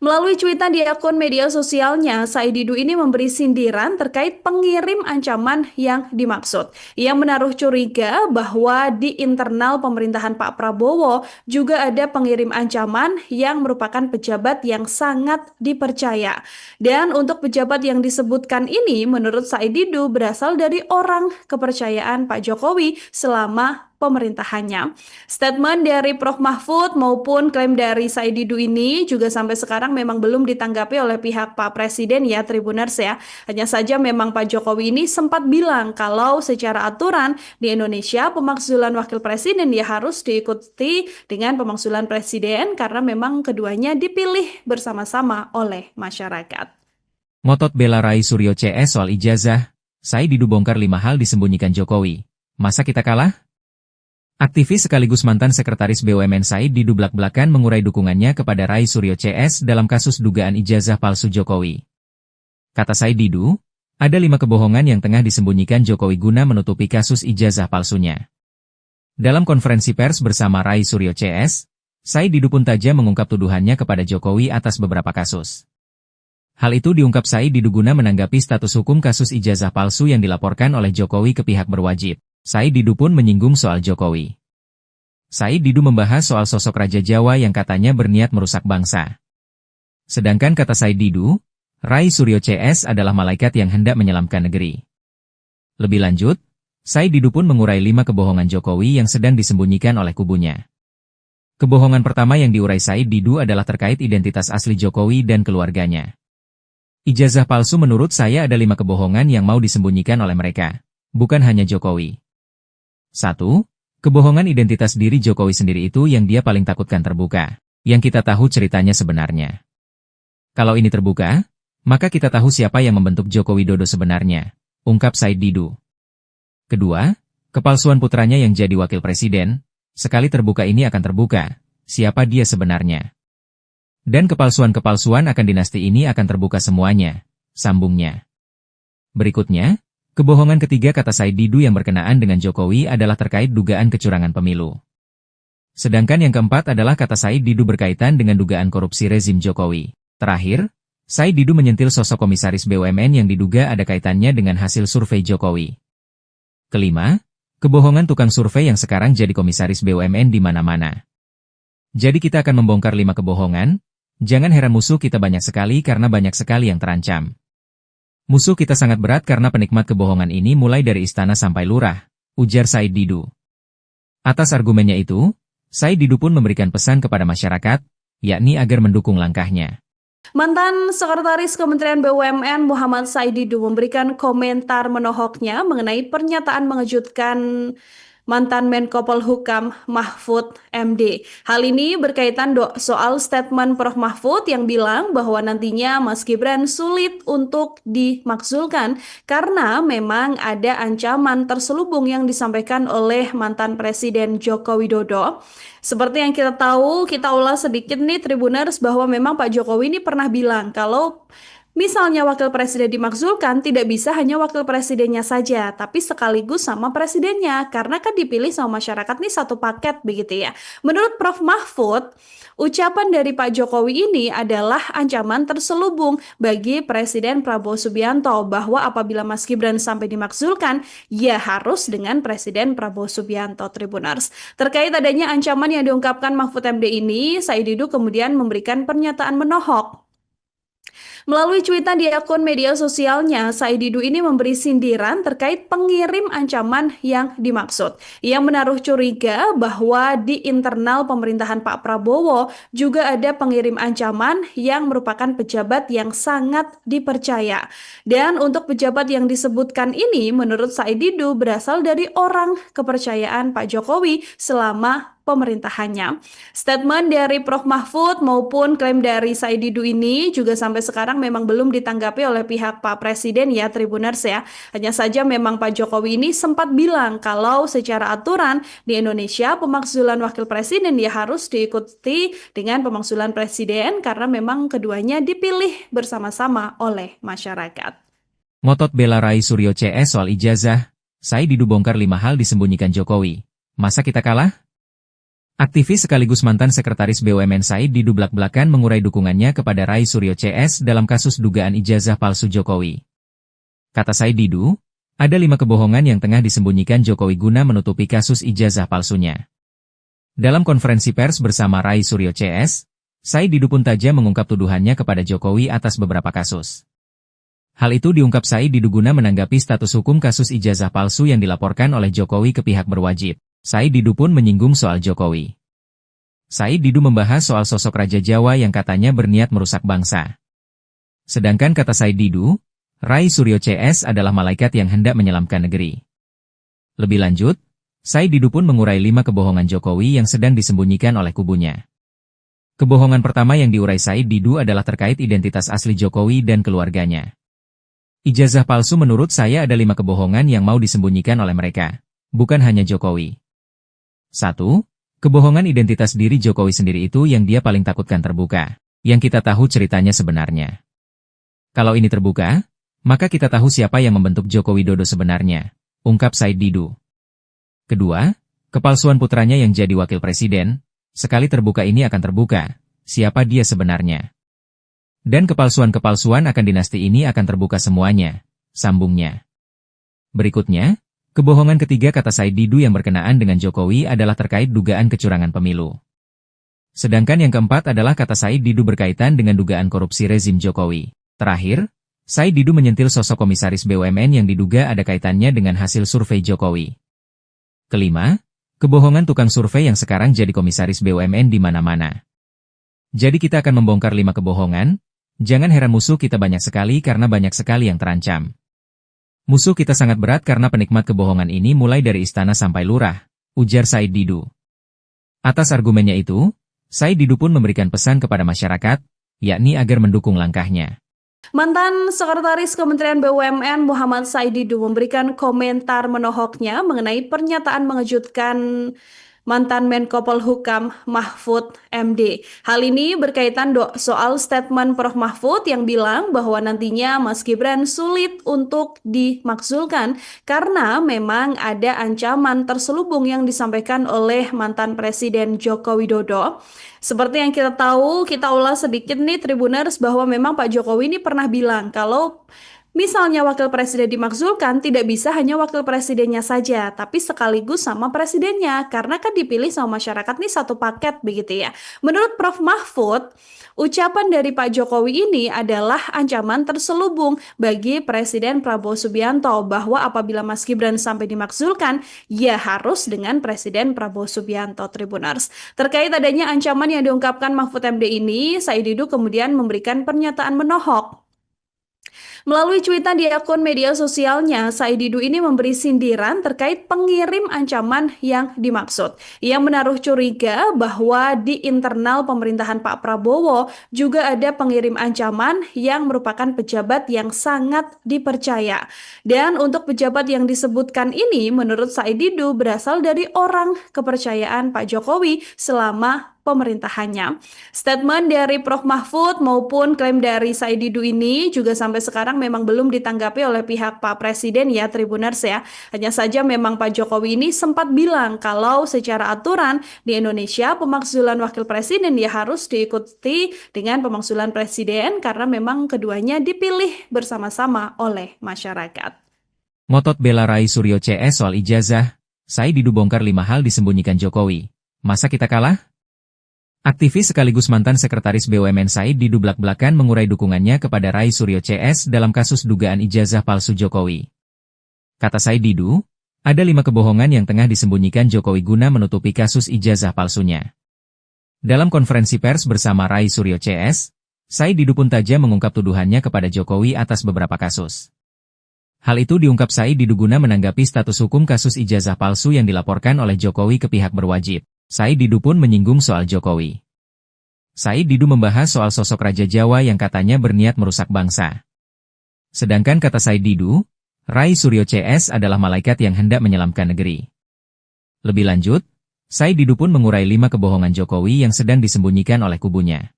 Melalui cuitan di akun media sosialnya, Said Didu ini memberi sindiran terkait pengirim ancaman yang dimaksud. Ia menaruh curiga bahwa di internal pemerintahan Pak Prabowo juga ada pengirim ancaman yang merupakan pejabat yang sangat dipercaya. Dan untuk pejabat yang disebutkan ini, menurut Said Didu berasal dari orang kepercayaan Pak Jokowi selama pemerintahannya. Statement dari Prof. Mahfud maupun klaim dari Said Didu ini juga sampai sekarang memang belum ditanggapi oleh pihak Pak Presiden ya Tribuners ya. Hanya saja memang Pak Jokowi ini sempat bilang kalau secara aturan di Indonesia pemakzulan wakil presiden ya harus diikuti dengan pemakzulan presiden karena memang keduanya dipilih bersama-sama oleh masyarakat. Ngotot bela Rai Suryo CS soal ijazah, Said Didu bongkar 5 hal disembunyikan Jokowi. Masa kita kalah? Aktivis sekaligus mantan sekretaris BUMN Said Didu blak-blakan mengurai dukungannya kepada Rai Suryo CS dalam kasus dugaan ijazah palsu Jokowi. Kata Said Didu, ada 5 kebohongan yang tengah disembunyikan Jokowi guna menutupi kasus ijazah palsunya. Dalam konferensi pers bersama Rai Suryo CS, Said Didu pun tajam mengungkap tuduhannya kepada Jokowi atas beberapa kasus. Hal itu diungkap Said Didu guna menanggapi status hukum kasus ijazah palsu yang dilaporkan oleh Jokowi ke pihak berwajib. Said Didu pun menyinggung soal Jokowi. Said Didu membahas soal sosok Raja Jawa yang katanya berniat merusak bangsa. Sedangkan kata Said Didu, Rai Suryo CS adalah malaikat yang hendak menyelamkan negeri. Lebih lanjut, Said Didu pun mengurai 5 kebohongan Jokowi yang sedang disembunyikan oleh kubunya. Kebohongan pertama yang diurai Said Didu adalah terkait identitas asli Jokowi dan keluarganya. Ijazah palsu menurut saya ada 5 kebohongan yang mau disembunyikan oleh mereka, bukan hanya Jokowi. 1. Kebohongan identitas diri Jokowi sendiri itu yang dia paling takutkan terbuka, yang kita tahu ceritanya sebenarnya. Kalau ini terbuka, maka kita tahu siapa yang membentuk Joko Widodo sebenarnya, ungkap Said Didu. Kedua, kepalsuan putranya yang jadi wakil presiden, sekali terbuka ini akan terbuka, siapa dia sebenarnya. Dan kepalsuan-kepalsuan akan dinasti ini akan terbuka semuanya, sambungnya. Berikutnya, kebohongan ketiga kata Said Didu yang berkenaan dengan Jokowi adalah terkait dugaan kecurangan pemilu. Sedangkan yang keempat adalah kata Said Didu berkaitan dengan dugaan korupsi rezim Jokowi. Terakhir, Said Didu menyentil sosok komisaris BUMN yang diduga ada kaitannya dengan hasil survei Jokowi. Kelima, kebohongan tukang survei yang sekarang jadi komisaris BUMN di mana-mana. Jadi kita akan membongkar 5 kebohongan, jangan heran musuh kita banyak sekali karena banyak sekali yang terancam. Musuh kita sangat berat karena penikmat kebohongan ini mulai dari istana sampai lurah, ujar Said Didu. Atas argumennya itu, Said Didu pun memberikan pesan kepada masyarakat, yakni agar mendukung langkahnya. Mantan Sekretaris Kementerian BUMN Muhammad Said Didu memberikan komentar menohoknya mengenai pernyataan mengejutkan mantan Menko Polhukam Mahfud MD. Hal ini berkaitan soal statement Prof. Mahfud yang bilang bahwa nantinya Mas Gibran sulit untuk dimakzulkan karena memang ada ancaman terselubung yang disampaikan oleh mantan Presiden Joko Widodo. Seperti yang kita tahu, kita ulas sedikit nih Tribuners bahwa memang Pak Jokowi ini pernah bilang kalau misalnya wakil presiden dimakzulkan, tidak bisa hanya wakil presidennya saja, tapi sekaligus sama presidennya, karena kan dipilih sama masyarakat nih satu paket begitu ya. Menurut Prof. Mahfud, ucapan dari Pak Jokowi ini adalah ancaman terselubung bagi Presiden Prabowo Subianto bahwa apabila Mas Gibran sampai dimakzulkan, ya harus dengan Presiden Prabowo Subianto. Tribuners. Terkait adanya ancaman yang diungkapkan Mahfud MD ini, Said Didu kemudian memberikan pernyataan menohok. Melalui cuitan di akun media sosialnya, Said Didu ini memberi sindiran terkait pengirim ancaman yang dimaksud. Ia menaruh curiga bahwa di internal pemerintahan Pak Prabowo juga ada pengirim ancaman yang merupakan pejabat yang sangat dipercaya. Dan untuk pejabat yang disebutkan ini, menurut Said Didu berasal dari orang kepercayaan Pak Jokowi selama pemerintahannya. Statement dari Prof. Mahfud maupun klaim dari Said Didu ini juga sampai sekarang memang belum ditanggapi oleh pihak Pak Presiden ya Tribuners ya. Hanya saja memang Pak Jokowi ini sempat bilang kalau secara aturan di Indonesia pemakzulan wakil presiden ya harus diikuti dengan pemakzulan presiden karena memang keduanya dipilih bersama-sama oleh masyarakat. Ngotot bela Rai Suryo CS soal ijazah, Said Didu bongkar 5 hal disembunyikan Jokowi. Masa kita kalah? Aktivis sekaligus mantan sekretaris BUMN Said Didu blak-blakan mengurai dukungannya kepada Rai Suryo CS dalam kasus dugaan ijazah palsu Jokowi. Kata Said Didu, ada 5 kebohongan yang tengah disembunyikan Jokowi guna menutupi kasus ijazah palsunya. Dalam konferensi pers bersama Rai Suryo CS, Said Didu pun tajam mengungkap tuduhannya kepada Jokowi atas beberapa kasus. Hal itu diungkap Said Didu guna menanggapi status hukum kasus ijazah palsu yang dilaporkan oleh Jokowi ke pihak berwajib. Said Didu pun menyinggung soal Jokowi. Said Didu membahas soal sosok Raja Jawa yang katanya berniat merusak bangsa. Sedangkan kata Said Didu, Rai Suryo CS adalah malaikat yang hendak menyelamkan negeri. Lebih lanjut, Said Didu pun mengurai 5 kebohongan Jokowi yang sedang disembunyikan oleh kubunya. Kebohongan pertama yang diurai Said Didu adalah terkait identitas asli Jokowi dan keluarganya. Ijazah palsu menurut saya ada 5 kebohongan yang mau disembunyikan oleh mereka, bukan hanya Jokowi. 1. Kebohongan identitas diri Jokowi sendiri itu yang dia paling takutkan terbuka, yang kita tahu ceritanya sebenarnya. Kalau ini terbuka, maka kita tahu siapa yang membentuk Joko Widodo sebenarnya, ungkap Said Didu. Kedua, kepalsuan putranya yang jadi wakil presiden, sekali terbuka ini akan terbuka, siapa dia sebenarnya. Dan kepalsuan-kepalsuan akan dinasti ini akan terbuka semuanya, sambungnya. Berikutnya, kebohongan ketiga kata Said Didu yang berkenaan dengan Jokowi adalah terkait dugaan kecurangan pemilu. Sedangkan yang keempat adalah kata Said Didu berkaitan dengan dugaan korupsi rezim Jokowi. Terakhir, Said Didu menyentil sosok komisaris BUMN yang diduga ada kaitannya dengan hasil survei Jokowi. Kelima, kebohongan tukang survei yang sekarang jadi komisaris BUMN di mana-mana. Jadi kita akan membongkar 5 kebohongan, jangan heran musuh kita banyak sekali karena banyak sekali yang terancam. Musuh kita sangat berat karena penikmat kebohongan ini mulai dari istana sampai lurah, ujar Said Didu. Atas argumennya itu, Said Didu pun memberikan pesan kepada masyarakat, yakni agar mendukung langkahnya. Mantan Sekretaris Kementerian BUMN Muhammad Said Didu memberikan komentar menohoknya mengenai pernyataan mengejutkan mantan Menko Polhukam Mahfud MD. Hal ini berkaitan soal statement Prof. Mahfud yang bilang bahwa nantinya Mas Gibran sulit untuk dimakzulkan karena memang ada ancaman terselubung yang disampaikan oleh mantan Presiden Joko Widodo. Seperti yang kita tahu, kita ulas sedikit nih Tribuners bahwa memang Pak Jokowi ini pernah bilang kalau misalnya wakil presiden dimakzulkan, tidak bisa hanya wakil presidennya saja, tapi sekaligus sama presidennya, karena kan dipilih sama masyarakat nih satu paket begitu ya. Menurut Prof. Mahfud, ucapan dari Pak Jokowi ini adalah ancaman terselubung bagi Presiden Prabowo Subianto bahwa apabila Mas Gibran sampai dimakzulkan, ya harus dengan Presiden Prabowo Subianto, Tribuners. Terkait adanya ancaman yang diungkapkan Mahfud MD ini, Said Didu kemudian memberikan pernyataan menohok. Melalui cuitan di akun media sosialnya, Said Didu ini memberi sindiran terkait pengirim ancaman yang dimaksud. Ia menaruh curiga bahwa di internal pemerintahan Pak Prabowo juga ada pengirim ancaman yang merupakan pejabat yang sangat dipercaya. Dan untuk pejabat yang disebutkan ini, menurut Said Didu berasal dari orang kepercayaan Pak Jokowi selama pemerintahannya. Statement dari Prof. Mahfud maupun klaim dari Said Didu ini juga sampai sekarang memang belum ditanggapi oleh pihak Pak Presiden ya Tribuners ya. Hanya saja memang Pak Jokowi ini sempat bilang kalau secara aturan di Indonesia pemakzulan wakil presiden ya harus diikuti dengan pemakzulan presiden karena memang keduanya dipilih bersama-sama oleh masyarakat. Ngotot bela Rai Suryo CS soal ijazah, Said Didu bongkar 5 hal disembunyikan Jokowi. Masa kita kalah? Aktivis sekaligus mantan Sekretaris BUMN Said Didu blak-blakan mengurai dukungannya kepada Rai Suryo CS dalam kasus dugaan ijazah palsu Jokowi. Kata Said Didu, ada 5 kebohongan yang tengah disembunyikan Jokowi guna menutupi kasus ijazah palsunya. Dalam konferensi pers bersama Rai Suryo CS, Said Didu pun tajam mengungkap tuduhannya kepada Jokowi atas beberapa kasus. Hal itu diungkap Said Didu guna menanggapi status hukum kasus ijazah palsu yang dilaporkan oleh Jokowi ke pihak berwajib. Said Didu pun menyinggung soal Jokowi. Said Didu membahas soal sosok Raja Jawa yang katanya berniat merusak bangsa. Sedangkan kata Said Didu, Rai Suryo CS adalah malaikat yang hendak menyelamkan negeri. Lebih lanjut, Said Didu pun mengurai 5 kebohongan Jokowi yang sedang disembunyikan oleh kubunya.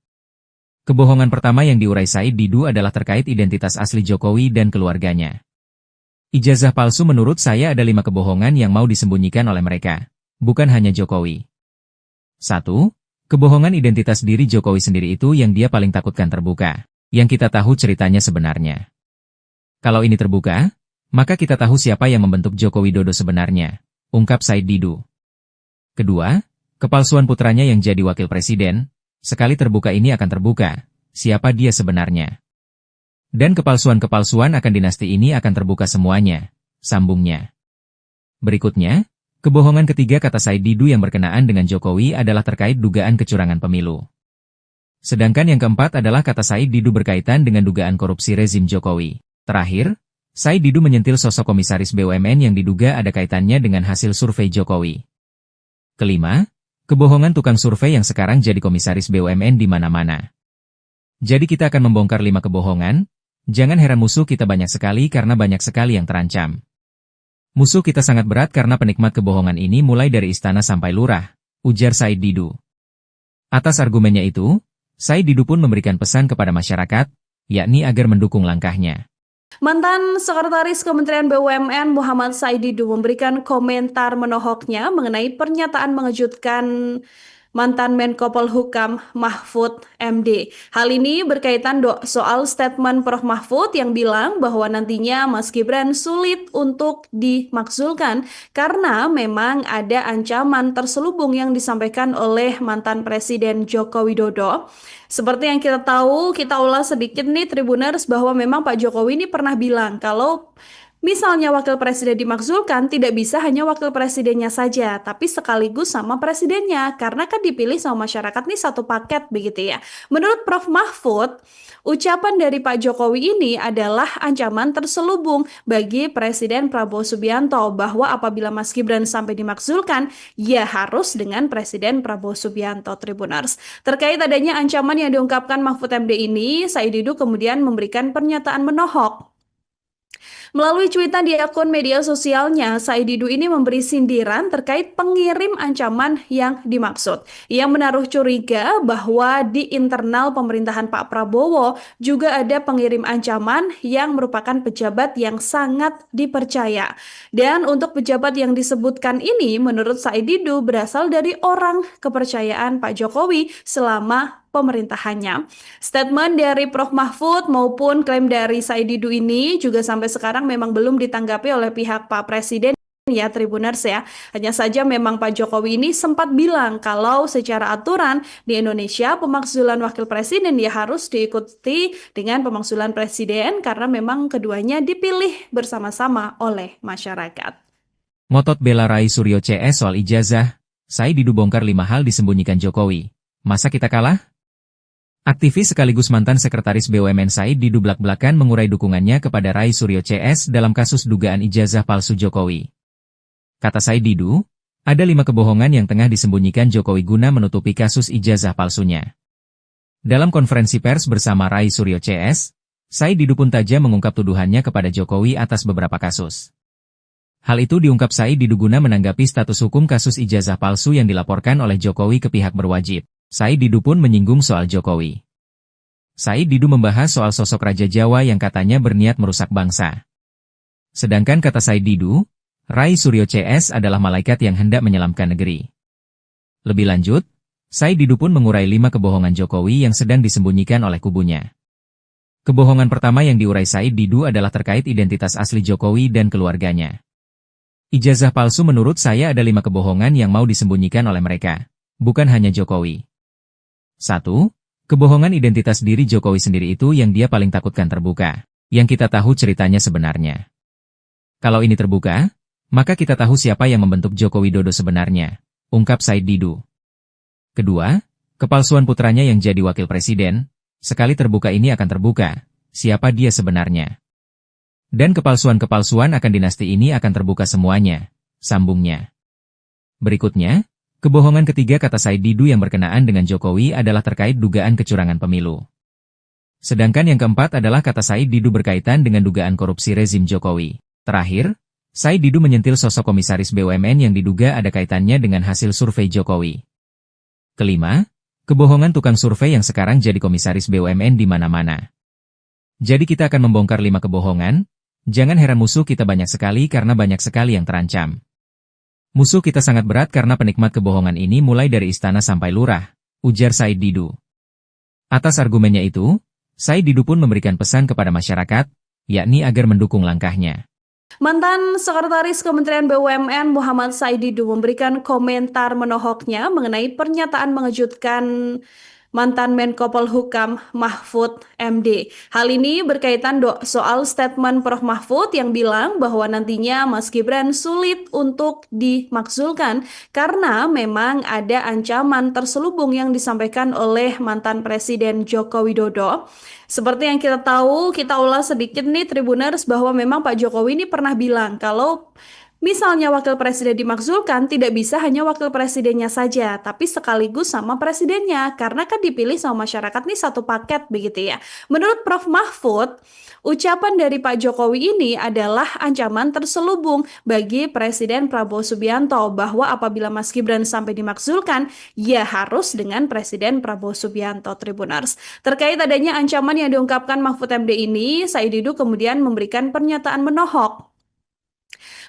Kebohongan pertama yang diurai Said Didu adalah terkait identitas asli Jokowi dan keluarganya. Ijazah palsu menurut saya ada 5 kebohongan yang mau disembunyikan oleh mereka, bukan hanya Jokowi. 1. Kebohongan identitas diri Jokowi sendiri itu yang dia paling takutkan terbuka, yang kita tahu ceritanya sebenarnya. Kalau ini terbuka, maka kita tahu siapa yang membentuk Joko Widodo sebenarnya, ungkap Said Didu. Kedua, kepalsuan putranya yang jadi wakil presiden, sekali terbuka ini akan terbuka, siapa dia sebenarnya. Dan kepalsuan-kepalsuan akan dinasti ini akan terbuka semuanya, sambungnya. Berikutnya, Kebohongan ketiga kata Said Didu yang berkenaan dengan Jokowi adalah terkait dugaan kecurangan pemilu. Sedangkan yang keempat adalah kata Said Didu berkaitan dengan dugaan korupsi rezim Jokowi. Terakhir, Said Didu menyentil sosok komisaris BUMN yang diduga ada kaitannya dengan hasil survei Jokowi. Kelima, kebohongan tukang survei yang sekarang jadi komisaris BUMN di mana-mana. Jadi kita akan membongkar 5 kebohongan. Jangan heran musuh kita banyak sekali karena banyak sekali yang terancam. Musuh kita sangat berat karena penikmat kebohongan ini mulai dari istana sampai lurah, ujar Said Didu. Atas argumennya itu, Said Didu pun memberikan pesan kepada masyarakat, yakni agar mendukung langkahnya. Mantan Sekretaris Kementerian BUMN Muhammad Said Didu memberikan komentar menohoknya mengenai pernyataan mengejutkan mantan Menko Polhukam Mahfud MD. Hal ini berkaitan soal statement Prof Mahfud yang bilang bahwa nantinya Mas Gibran sulit untuk dimakzulkan karena memang ada ancaman terselubung yang disampaikan oleh mantan Presiden Joko Widodo. Seperti yang kita tahu, kita ulas sedikit nih Tribuners bahwa memang Pak Jokowi ini pernah bilang kalau misalnya wakil presiden dimakzulkan, tidak bisa hanya wakil presidennya saja, tapi sekaligus sama presidennya, karena kan dipilih sama masyarakat nih satu paket begitu ya. Menurut Prof Mahfud, ucapan dari Pak Jokowi ini adalah ancaman terselubung bagi Presiden Prabowo Subianto bahwa apabila Mas Gibran sampai dimakzulkan, ya harus dengan Presiden Prabowo Subianto, Tribuners. Terkait adanya ancaman yang diungkapkan Mahfud MD ini, Said Didu kemudian memberikan pernyataan menohok. Melalui cuitan di akun media sosialnya, Said Didu ini memberi sindiran terkait pengirim ancaman yang dimaksud. Ia menaruh curiga bahwa di internal pemerintahan Pak Prabowo juga ada pengirim ancaman yang merupakan pejabat yang sangat dipercaya. Dan untuk pejabat yang disebutkan ini, menurut Said Didu berasal dari orang kepercayaan Pak Jokowi selama pemerintahannya. Statement dari Prof Mahfud maupun klaim dari Said Didu ini juga sampai sekarang memang belum ditanggapi oleh pihak Pak Presiden ya Tribuners ya. Hanya saja memang Pak Jokowi ini sempat bilang kalau secara aturan di Indonesia pemakzulan wakil presiden ya harus diikuti dengan pemakzulan presiden karena memang keduanya dipilih bersama-sama oleh masyarakat. Ngotot bela Rai Suryo CS soal ijazah, Said Didu bongkar 5 hal disembunyikan Jokowi. Masa kita kalah? Aktivis sekaligus mantan sekretaris BUMN Said Didu blak-blakan mengurai dukungannya kepada Rai Suryo CS dalam kasus dugaan ijazah palsu Jokowi. Kata Said Didu, ada 5 kebohongan yang tengah disembunyikan Jokowi guna menutupi kasus ijazah palsunya. Dalam konferensi pers bersama Rai Suryo CS, Said Didu pun tajam mengungkap tuduhannya kepada Jokowi atas beberapa kasus. Hal itu diungkap Said Didu guna menanggapi status hukum kasus ijazah palsu yang dilaporkan oleh Jokowi ke pihak berwajib. Said Didu pun menyinggung soal Jokowi. Said Didu membahas soal sosok Raja Jawa yang katanya berniat merusak bangsa. Sedangkan kata Said Didu, Rai Suryo CS adalah malaikat yang hendak menyelamkan negeri. Lebih lanjut, Said Didu pun mengurai 5 kebohongan Jokowi yang sedang disembunyikan oleh kubunya. Kebohongan pertama yang diurai Said Didu adalah terkait identitas asli Jokowi dan keluarganya. Ijazah palsu menurut saya ada 5 kebohongan yang mau disembunyikan oleh mereka, bukan hanya Jokowi. 1. Kebohongan identitas diri Jokowi sendiri itu yang dia paling takutkan terbuka, yang kita tahu ceritanya sebenarnya. Kalau ini terbuka, maka kita tahu siapa yang membentuk Joko Widodo sebenarnya, ungkap Said Didu. Kedua, kepalsuan putranya yang jadi wakil presiden, sekali terbuka ini akan terbuka, siapa dia sebenarnya. Dan kepalsuan-kepalsuan akan dinasti ini akan terbuka semuanya, sambungnya. Berikutnya, kebohongan ketiga kata Said Didu yang berkenaan dengan Jokowi adalah terkait dugaan kecurangan pemilu. Sedangkan yang keempat adalah kata Said Didu berkaitan dengan dugaan korupsi rezim Jokowi. Terakhir, Said Didu menyentil sosok komisaris BUMN yang diduga ada kaitannya dengan hasil survei Jokowi. Kelima, kebohongan tukang survei yang sekarang jadi komisaris BUMN di mana-mana. Jadi kita akan membongkar 5 kebohongan. Jangan heran musuh kita banyak sekali karena banyak sekali yang terancam. Musuh kita sangat berat karena penikmat kebohongan ini mulai dari istana sampai lurah, ujar Said Didu. Atas argumennya itu, Said Didu pun memberikan pesan kepada masyarakat, yakni agar mendukung langkahnya. Mantan Sekretaris Kementerian BUMN Muhammad Said Didu memberikan komentar menohoknya mengenai pernyataan mengejutkan mantan Menko Polhukam Mahfud MD. Hal ini berkaitan soal statement Prof Mahfud yang bilang bahwa nantinya Mas Gibran sulit untuk dimakzulkan karena memang ada ancaman terselubung yang disampaikan oleh mantan Presiden Joko Widodo. Seperti yang kita tahu, kita ulas sedikit nih Tribuners bahwa memang Pak Jokowi ini pernah bilang kalau misalnya wakil presiden dimakzulkan, tidak bisa hanya wakil presidennya saja, tapi sekaligus sama presidennya, karena kan dipilih sama masyarakat nih satu paket begitu ya. Menurut Prof Mahfud, ucapan dari Pak Jokowi ini adalah ancaman terselubung bagi Presiden Prabowo Subianto bahwa apabila Mas Gibran sampai dimakzulkan, ya harus dengan Presiden Prabowo Subianto, Tribuners. Terkait adanya ancaman yang diungkapkan Mahfud MD ini, Said Didu kemudian memberikan pernyataan menohok.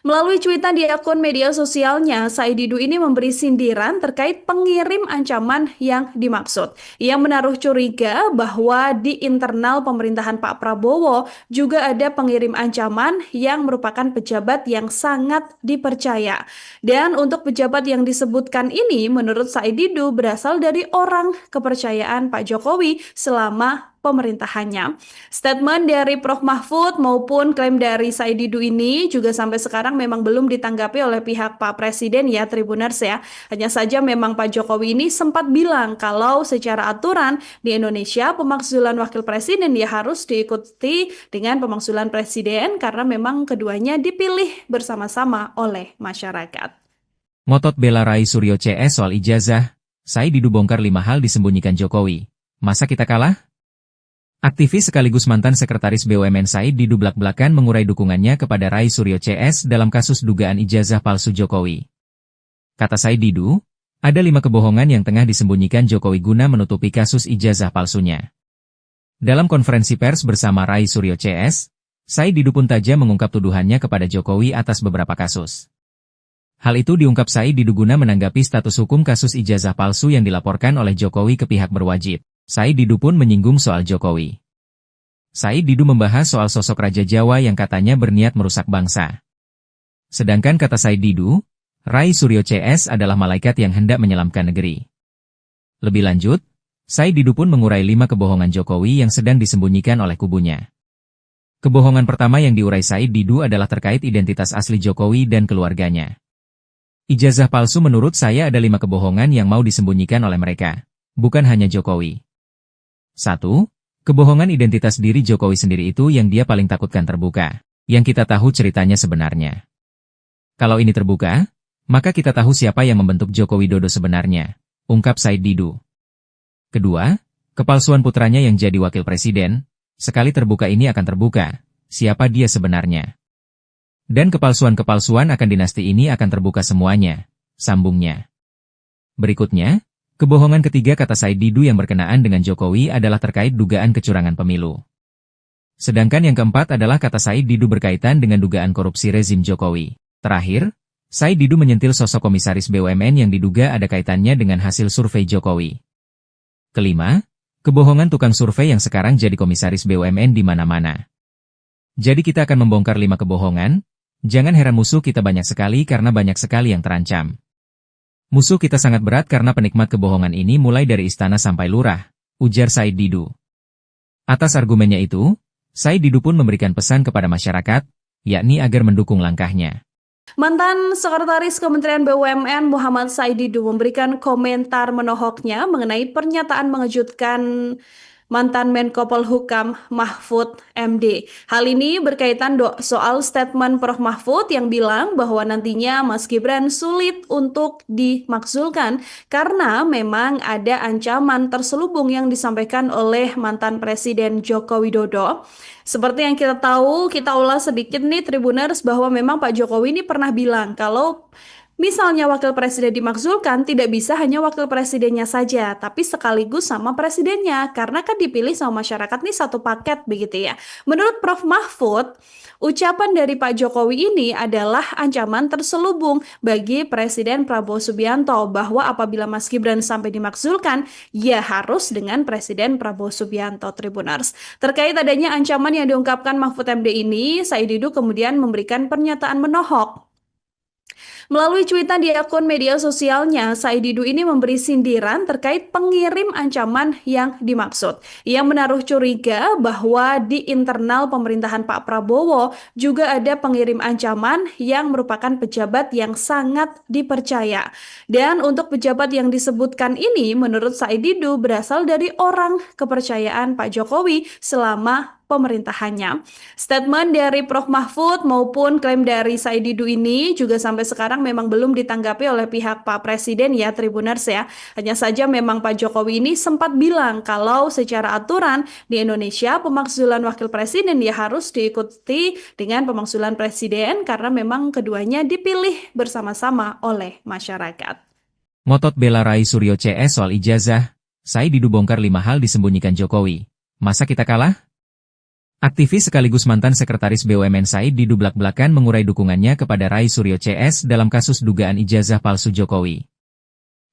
Melalui cuitan di akun media sosialnya, Said Didu ini memberi sindiran terkait pengirim ancaman yang dimaksud. Ia menaruh curiga bahwa di internal pemerintahan Pak Prabowo juga ada pengirim ancaman yang merupakan pejabat yang sangat dipercaya. Dan untuk pejabat yang disebutkan ini, menurut Said Didu berasal dari orang kepercayaan Pak Jokowi selama pemerintahannya. Statement dari Prof Mahfud maupun klaim dari Said Didu ini juga sampai sekarang memang belum ditanggapi oleh pihak Pak Presiden ya Tribuners ya. Hanya saja memang Pak Jokowi ini sempat bilang kalau secara aturan di Indonesia pemakzulan wakil presiden ya harus diikuti dengan pemakzulan presiden karena memang keduanya dipilih bersama-sama oleh masyarakat. Ngotot bela Rai Suryo CS soal ijazah, Said Didu bongkar 5 hal disembunyikan Jokowi. Masa kita kalah? Aktivis sekaligus mantan sekretaris BUMN Said Didu belak-belakan mengurai dukungannya kepada Rai Suryo CS dalam kasus dugaan ijazah palsu Jokowi. Kata Said Didu, ada 5 kebohongan yang tengah disembunyikan Jokowi guna menutupi kasus ijazah palsunya. Dalam konferensi pers bersama Rai Suryo CS, Said Didu pun tajam mengungkap tuduhannya kepada Jokowi atas beberapa kasus. Hal itu diungkap Said Didu guna menanggapi status hukum kasus ijazah palsu yang dilaporkan oleh Jokowi ke pihak berwajib. Said Didu pun menyinggung soal Jokowi. Said Didu membahas soal sosok Raja Jawa yang katanya berniat merusak bangsa. Sedangkan kata Said Didu, Rai Suryo CS adalah malaikat yang hendak menyelamkan negeri. Lebih lanjut, Said Didu pun mengurai 5 kebohongan Jokowi yang sedang disembunyikan oleh kubunya. Kebohongan pertama yang diurai Said Didu adalah terkait identitas asli Jokowi dan keluarganya. Ijazah palsu menurut saya ada 5 kebohongan yang mau disembunyikan oleh mereka, bukan hanya Jokowi. 1. Kebohongan identitas diri Jokowi sendiri itu yang dia paling takutkan terbuka, yang kita tahu ceritanya sebenarnya. Kalau ini terbuka, maka kita tahu siapa yang membentuk Joko Widodo sebenarnya, ungkap Said Didu. Kedua, kepalsuan putranya yang jadi wakil presiden, sekali terbuka ini akan terbuka, siapa dia sebenarnya. Dan kepalsuan-kepalsuan akan dinasti ini akan terbuka semuanya, sambungnya. Berikutnya, kebohongan ketiga kata Said Didu yang berkenaan dengan Jokowi adalah terkait dugaan kecurangan pemilu. Sedangkan yang keempat adalah kata Said Didu berkaitan dengan dugaan korupsi rezim Jokowi. Terakhir, Said Didu menyentil sosok komisaris BUMN yang diduga ada kaitannya dengan hasil survei Jokowi. Kelima, kebohongan tukang survei yang sekarang jadi komisaris BUMN di mana-mana. Jadi kita akan membongkar 5 kebohongan, jangan heran musuh kita banyak sekali karena banyak sekali yang terancam. Musuh kita sangat berat karena penikmat kebohongan ini mulai dari istana sampai lurah, ujar Said Didu. Atas argumennya itu, Said Didu pun memberikan pesan kepada masyarakat, yakni agar mendukung langkahnya. Mantan Sekretaris Kementerian BUMN Muhammad Said Didu memberikan komentar menohoknya mengenai pernyataan mengejutkan mantan Menko Polhukam Mahfud MD. Hal ini berkaitan soal statement Prof Mahfud yang bilang bahwa nantinya Mas Gibran sulit untuk dimakzulkan karena memang ada ancaman terselubung yang disampaikan oleh mantan Presiden Joko Widodo. Seperti yang kita tahu, kita ulas sedikit nih Tribuners bahwa memang Pak Jokowi ini pernah bilang kalau misalnya wakil presiden dimakzulkan, tidak bisa hanya wakil presidennya saja, tapi sekaligus sama presidennya, karena kan dipilih sama masyarakat nih satu paket begitu ya. Menurut Prof Mahfud, ucapan dari Pak Jokowi ini adalah ancaman terselubung bagi Presiden Prabowo Subianto bahwa apabila Mas Gibran sampai dimakzulkan, ya harus dengan Presiden Prabowo Subianto, Tribuners. Terkait adanya ancaman yang diungkapkan Mahfud MD ini, Said Didu kemudian memberikan pernyataan menohok. Melalui cuitan di akun media sosialnya, Said Didu ini memberi sindiran terkait pengirim ancaman yang dimaksud. Ia menaruh curiga bahwa di internal pemerintahan Pak Prabowo juga ada pengirim ancaman yang merupakan pejabat yang sangat dipercaya. Dan untuk pejabat yang disebutkan ini, menurut Said Didu berasal dari orang kepercayaan Pak Jokowi selama pemerintahannya. Statement dari Prof. Mahfud maupun klaim dari Said Didu ini juga sampai sekarang memang belum ditanggapi oleh pihak Pak Presiden ya, Tribuners ya. Hanya saja memang Pak Jokowi ini sempat bilang kalau secara aturan di Indonesia pemakzulan wakil presiden ya harus diikuti dengan pemakzulan presiden karena memang keduanya dipilih bersama-sama oleh masyarakat. Ngotot bela Rai Suryo CS soal ijazah, Said Didu bongkar 5 hal disembunyikan Jokowi. Masa kita kalah? Aktivis sekaligus mantan sekretaris BUMN Said Didu belak-belakan mengurai dukungannya kepada Rai Suryo CS dalam kasus dugaan ijazah palsu Jokowi.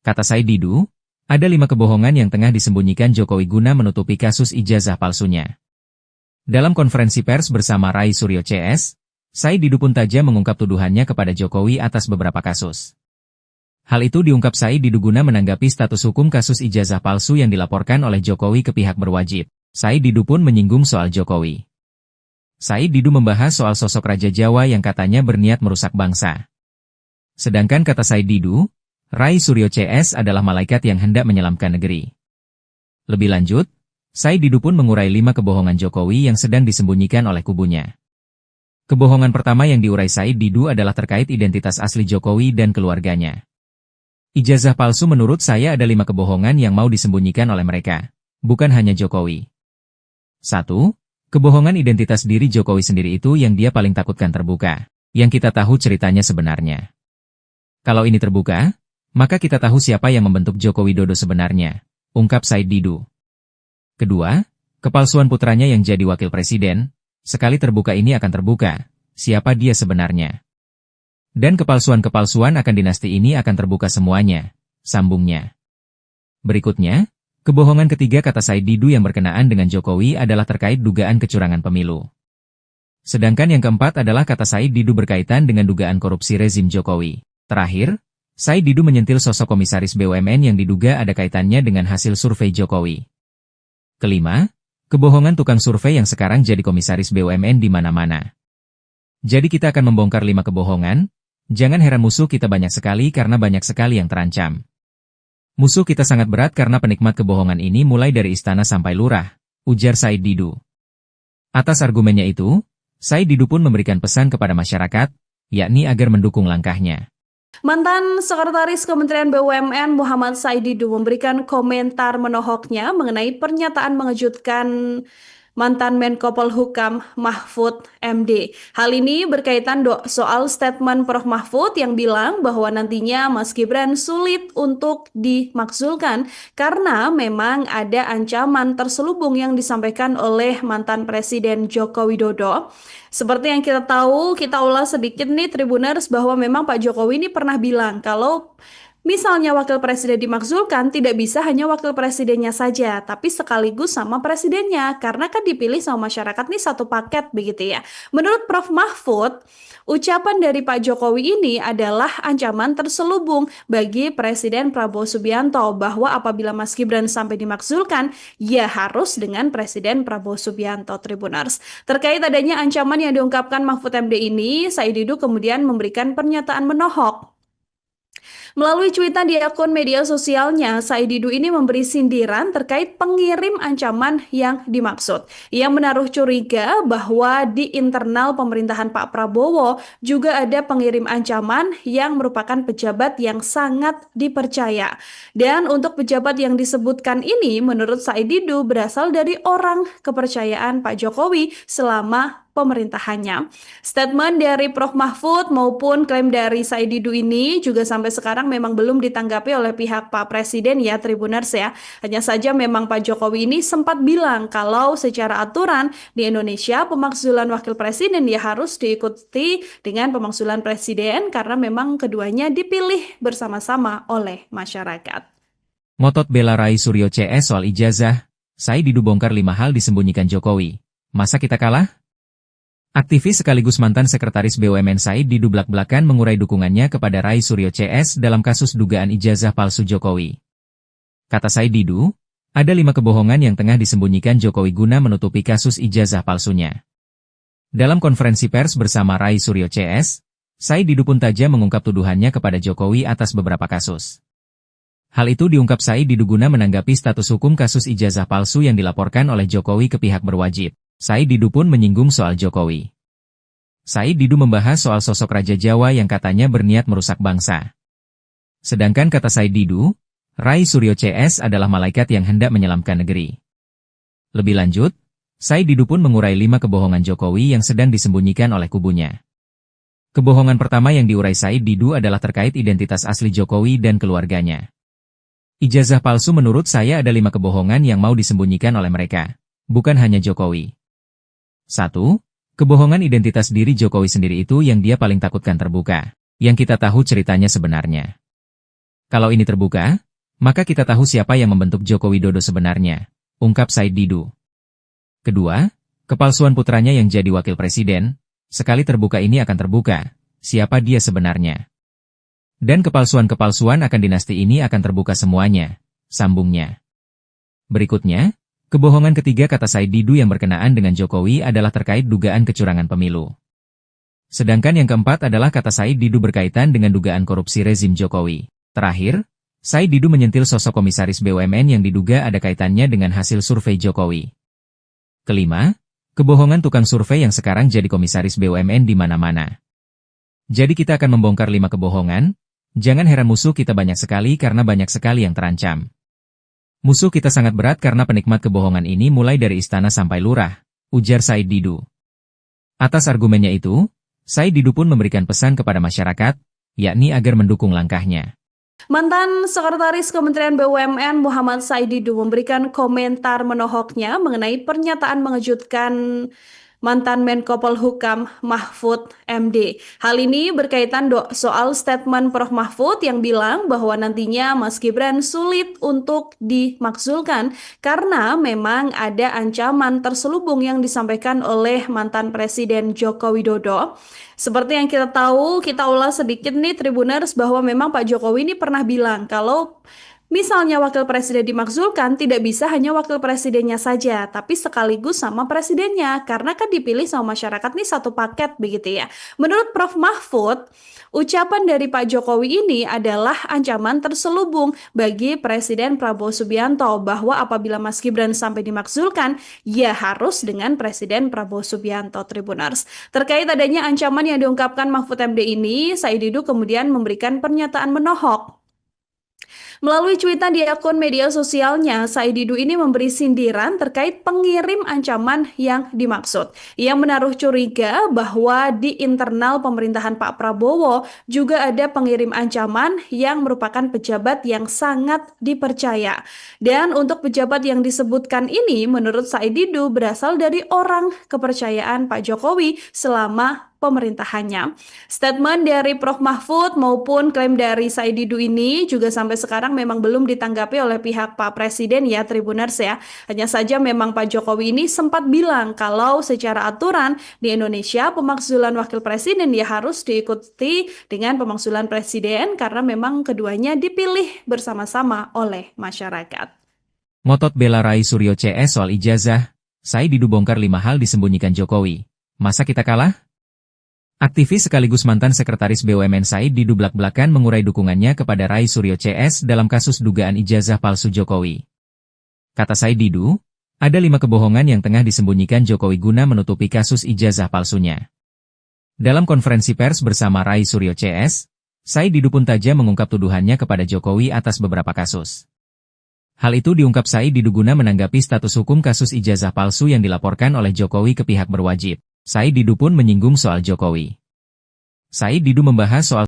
Kata Said Didu, ada 5 kebohongan yang tengah disembunyikan Jokowi guna menutupi kasus ijazah palsunya. Dalam konferensi pers bersama Rai Suryo CS, Said Didu pun tajam mengungkap tuduhannya kepada Jokowi atas beberapa kasus. Hal itu diungkap Said Didu guna menanggapi status hukum kasus ijazah palsu yang dilaporkan oleh Jokowi ke pihak berwajib. Said Didu pun menyinggung soal Jokowi. Said Didu membahas soal sosok Raja Jawa yang katanya berniat merusak bangsa. Sedangkan kata Said Didu, Rai Suryo CS adalah malaikat yang hendak menyelamkan negeri. Lebih lanjut, Said Didu pun mengurai 5 kebohongan Jokowi yang sedang disembunyikan oleh kubunya. Kebohongan pertama yang diurai Said Didu adalah terkait identitas asli Jokowi dan keluarganya. Ijazah palsu menurut saya ada 5 kebohongan yang mau disembunyikan oleh mereka, bukan hanya Jokowi. 1. Kebohongan identitas diri Jokowi sendiri itu yang dia paling takutkan terbuka, yang kita tahu ceritanya sebenarnya. Kalau ini terbuka, maka kita tahu siapa yang membentuk Joko Widodo sebenarnya, ungkap Said Didu. Kedua, kepalsuan putranya yang jadi wakil presiden, sekali terbuka ini akan terbuka, siapa dia sebenarnya. Dan kepalsuan-kepalsuan akan dinasti ini akan terbuka semuanya, sambungnya. Berikutnya, kebohongan ketiga kata Said Didu yang berkenaan dengan Jokowi adalah terkait dugaan kecurangan pemilu. Sedangkan yang keempat adalah kata Said Didu berkaitan dengan dugaan korupsi rezim Jokowi. Terakhir, Said Didu menyentil sosok komisaris BUMN yang diduga ada kaitannya dengan hasil survei Jokowi. Kelima, kebohongan tukang survei yang sekarang jadi komisaris BUMN di mana-mana. Jadi kita akan membongkar 5 kebohongan, jangan heran musuh kita banyak sekali karena banyak sekali yang terancam. Musuh kita sangat berat karena penikmat kebohongan ini mulai dari istana sampai lurah, ujar Said Didu. Atas argumennya itu, Said Didu pun memberikan pesan kepada masyarakat, yakni agar mendukung langkahnya. Mantan Sekretaris Kementerian BUMN Muhammad Said Didu memberikan komentar menohoknya mengenai pernyataan mengejutkan mantan Menko Polhukam Mahfud MD. Hal ini berkaitan soal statement Prof. Mahfud yang bilang bahwa nantinya Mas Gibran sulit untuk dimakzulkan karena memang ada ancaman terselubung yang disampaikan oleh mantan Presiden Joko Widodo. Seperti yang kita tahu, kita ulas sedikit nih Tribuners bahwa memang Pak Jokowi ini pernah bilang kalau misalnya wakil presiden dimakzulkan, tidak bisa hanya wakil presidennya saja, tapi sekaligus sama presidennya, karena kan dipilih sama masyarakat nih satu paket begitu ya. Menurut Prof. Mahfud, ucapan dari Pak Jokowi ini adalah ancaman terselubung bagi Presiden Prabowo Subianto bahwa apabila Mas Gibran sampai dimakzulkan, ya harus dengan Presiden Prabowo Subianto, Tribuners. Terkait adanya ancaman yang diungkapkan Mahfud MD ini, Said Didu kemudian memberikan pernyataan menohok. Melalui cuitan di akun media sosialnya, Said Didu ini memberi sindiran terkait pengirim ancaman yang dimaksud. Ia menaruh curiga bahwa di internal pemerintahan Pak Prabowo juga ada pengirim ancaman yang merupakan pejabat yang sangat dipercaya. Dan untuk pejabat yang disebutkan ini, menurut Said Didu berasal dari orang kepercayaan Pak Jokowi selama pemerintahannya. Statement dari Prof. Mahfud maupun klaim dari Said Didu ini juga sampai sekarang memang belum ditanggapi oleh pihak Pak Presiden ya, Tribuners ya. Hanya saja memang Pak Jokowi ini sempat bilang kalau secara aturan di Indonesia pemakzulan wakil presiden ya harus diikuti dengan pemakzulan presiden karena memang keduanya dipilih bersama-sama oleh masyarakat. Ngotot bela Rai Suryo CS soal ijazah, Said Didu bongkar 5 hal disembunyikan Jokowi. Masa kita kalah? Aktivis sekaligus mantan sekretaris BUMN Said Didu blak-blakan mengurai dukungannya kepada Rai Suryo CS dalam kasus dugaan ijazah palsu Jokowi. Kata Said Didu, ada 5 kebohongan yang tengah disembunyikan Jokowi guna menutupi kasus ijazah palsunya. Dalam konferensi pers bersama Rai Suryo CS, Said Didu pun tajam mengungkap tuduhannya kepada Jokowi atas beberapa kasus. Hal itu diungkap Said Didu guna menanggapi status hukum kasus ijazah palsu yang dilaporkan oleh Jokowi ke pihak berwajib. Said Didu pun menyinggung soal Jokowi. Said Didu membahas soal sosok Raja Jawa yang katanya berniat merusak bangsa. Sedangkan kata Said Didu, Rai Suryo CS adalah malaikat yang hendak menyelamkan negeri. Lebih lanjut, Said Didu pun mengurai 5 kebohongan Jokowi yang sedang disembunyikan oleh kubunya. Kebohongan pertama yang diurai Said Didu adalah terkait identitas asli Jokowi dan keluarganya. Ijazah palsu menurut saya ada 5 kebohongan yang mau disembunyikan oleh mereka, bukan hanya Jokowi. 1. Kebohongan identitas diri Jokowi sendiri itu yang dia paling takutkan terbuka, yang kita tahu ceritanya sebenarnya. Kalau ini terbuka, maka kita tahu siapa yang membentuk Joko Widodo sebenarnya, ungkap Said Didu. Kedua, kepalsuan putranya yang jadi wakil presiden, sekali terbuka ini akan terbuka, siapa dia sebenarnya. Dan kepalsuan-kepalsuan akan dinasti ini akan terbuka semuanya, sambungnya. Berikutnya, kebohongan ketiga kata Said Didu yang berkenaan dengan Jokowi adalah terkait dugaan kecurangan pemilu. Sedangkan yang keempat adalah kata Said Didu berkaitan dengan dugaan korupsi rezim Jokowi. Terakhir, Said Didu menyentil sosok komisaris BUMN yang diduga ada kaitannya dengan hasil survei Jokowi. Kelima, kebohongan tukang survei yang sekarang jadi komisaris BUMN di mana-mana. Jadi kita akan membongkar 5 kebohongan, jangan heran musuh kita banyak sekali karena banyak sekali yang terancam. Musuh kita sangat berat karena penikmat kebohongan ini mulai dari istana sampai lurah, ujar Said Didu. Atas argumennya itu, Said Didu pun memberikan pesan kepada masyarakat, yakni agar mendukung langkahnya. Mantan Sekretaris Kementerian BUMN Muhammad Said Didu memberikan komentar menohoknya mengenai pernyataan mengejutkan mantan Menko Polhukam Mahfud MD. Hal ini berkaitan soal statement Prof Mahfud yang bilang bahwa nantinya Mas Gibran sulit untuk dimakzulkan karena memang ada ancaman terselubung yang disampaikan oleh mantan Presiden Joko Widodo. Seperti yang kita tahu, kita ulas sedikit nih Tribuners bahwa memang Pak Jokowi ini pernah bilang kalau misalnya wakil presiden dimakzulkan, tidak bisa hanya wakil presidennya saja, tapi sekaligus sama presidennya, karena kan dipilih sama masyarakat nih satu paket begitu ya. Menurut Prof Mahfud, ucapan dari Pak Jokowi ini adalah ancaman terselubung bagi Presiden Prabowo Subianto bahwa apabila Mas Gibran sampai dimakzulkan, ya harus dengan Presiden Prabowo Subianto. Tribuners. Terkait adanya ancaman yang diungkapkan Mahfud MD ini, Said Didu kemudian memberikan pernyataan menohok. Melalui cuitan di akun media sosialnya, Said Didu ini memberi sindiran terkait pengirim ancaman yang dimaksud. Ia menaruh curiga bahwa di internal pemerintahan Pak Prabowo juga ada pengirim ancaman yang merupakan pejabat yang sangat dipercaya. Dan untuk pejabat yang disebutkan ini, menurut Said Didu berasal dari orang kepercayaan Pak Jokowi selama pemerintahannya. Statement dari Prof Mahfud maupun klaim dari Said Didu ini juga sampai sekarang memang belum ditanggapi oleh pihak Pak Presiden ya Tribuners ya. Hanya saja memang Pak Jokowi ini sempat bilang kalau secara aturan di Indonesia pemakzulan wakil presiden ya harus diikuti dengan pemakzulan presiden karena memang keduanya dipilih bersama-sama oleh masyarakat. Ngotot bela Rai Suryo CS soal ijazah, Said Didu bongkar 5 hal disembunyikan Jokowi. Masa kita kalah? Aktivis sekaligus mantan sekretaris BUMN Said Didu blak-blakan mengurai dukungannya kepada Rai Suryo CS dalam kasus dugaan ijazah palsu Jokowi. Kata Said Didu, ada 5 kebohongan yang tengah disembunyikan Jokowi guna menutupi kasus ijazah palsunya. Dalam konferensi pers bersama Rai Suryo CS, Said Didu pun tajam mengungkap tuduhannya kepada Jokowi atas beberapa kasus. Hal itu diungkap Said Didu guna menanggapi status hukum kasus ijazah palsu yang dilaporkan oleh Jokowi ke pihak berwajib. Said Didu pun menyinggung soal Jokowi. Said Didu membahas soal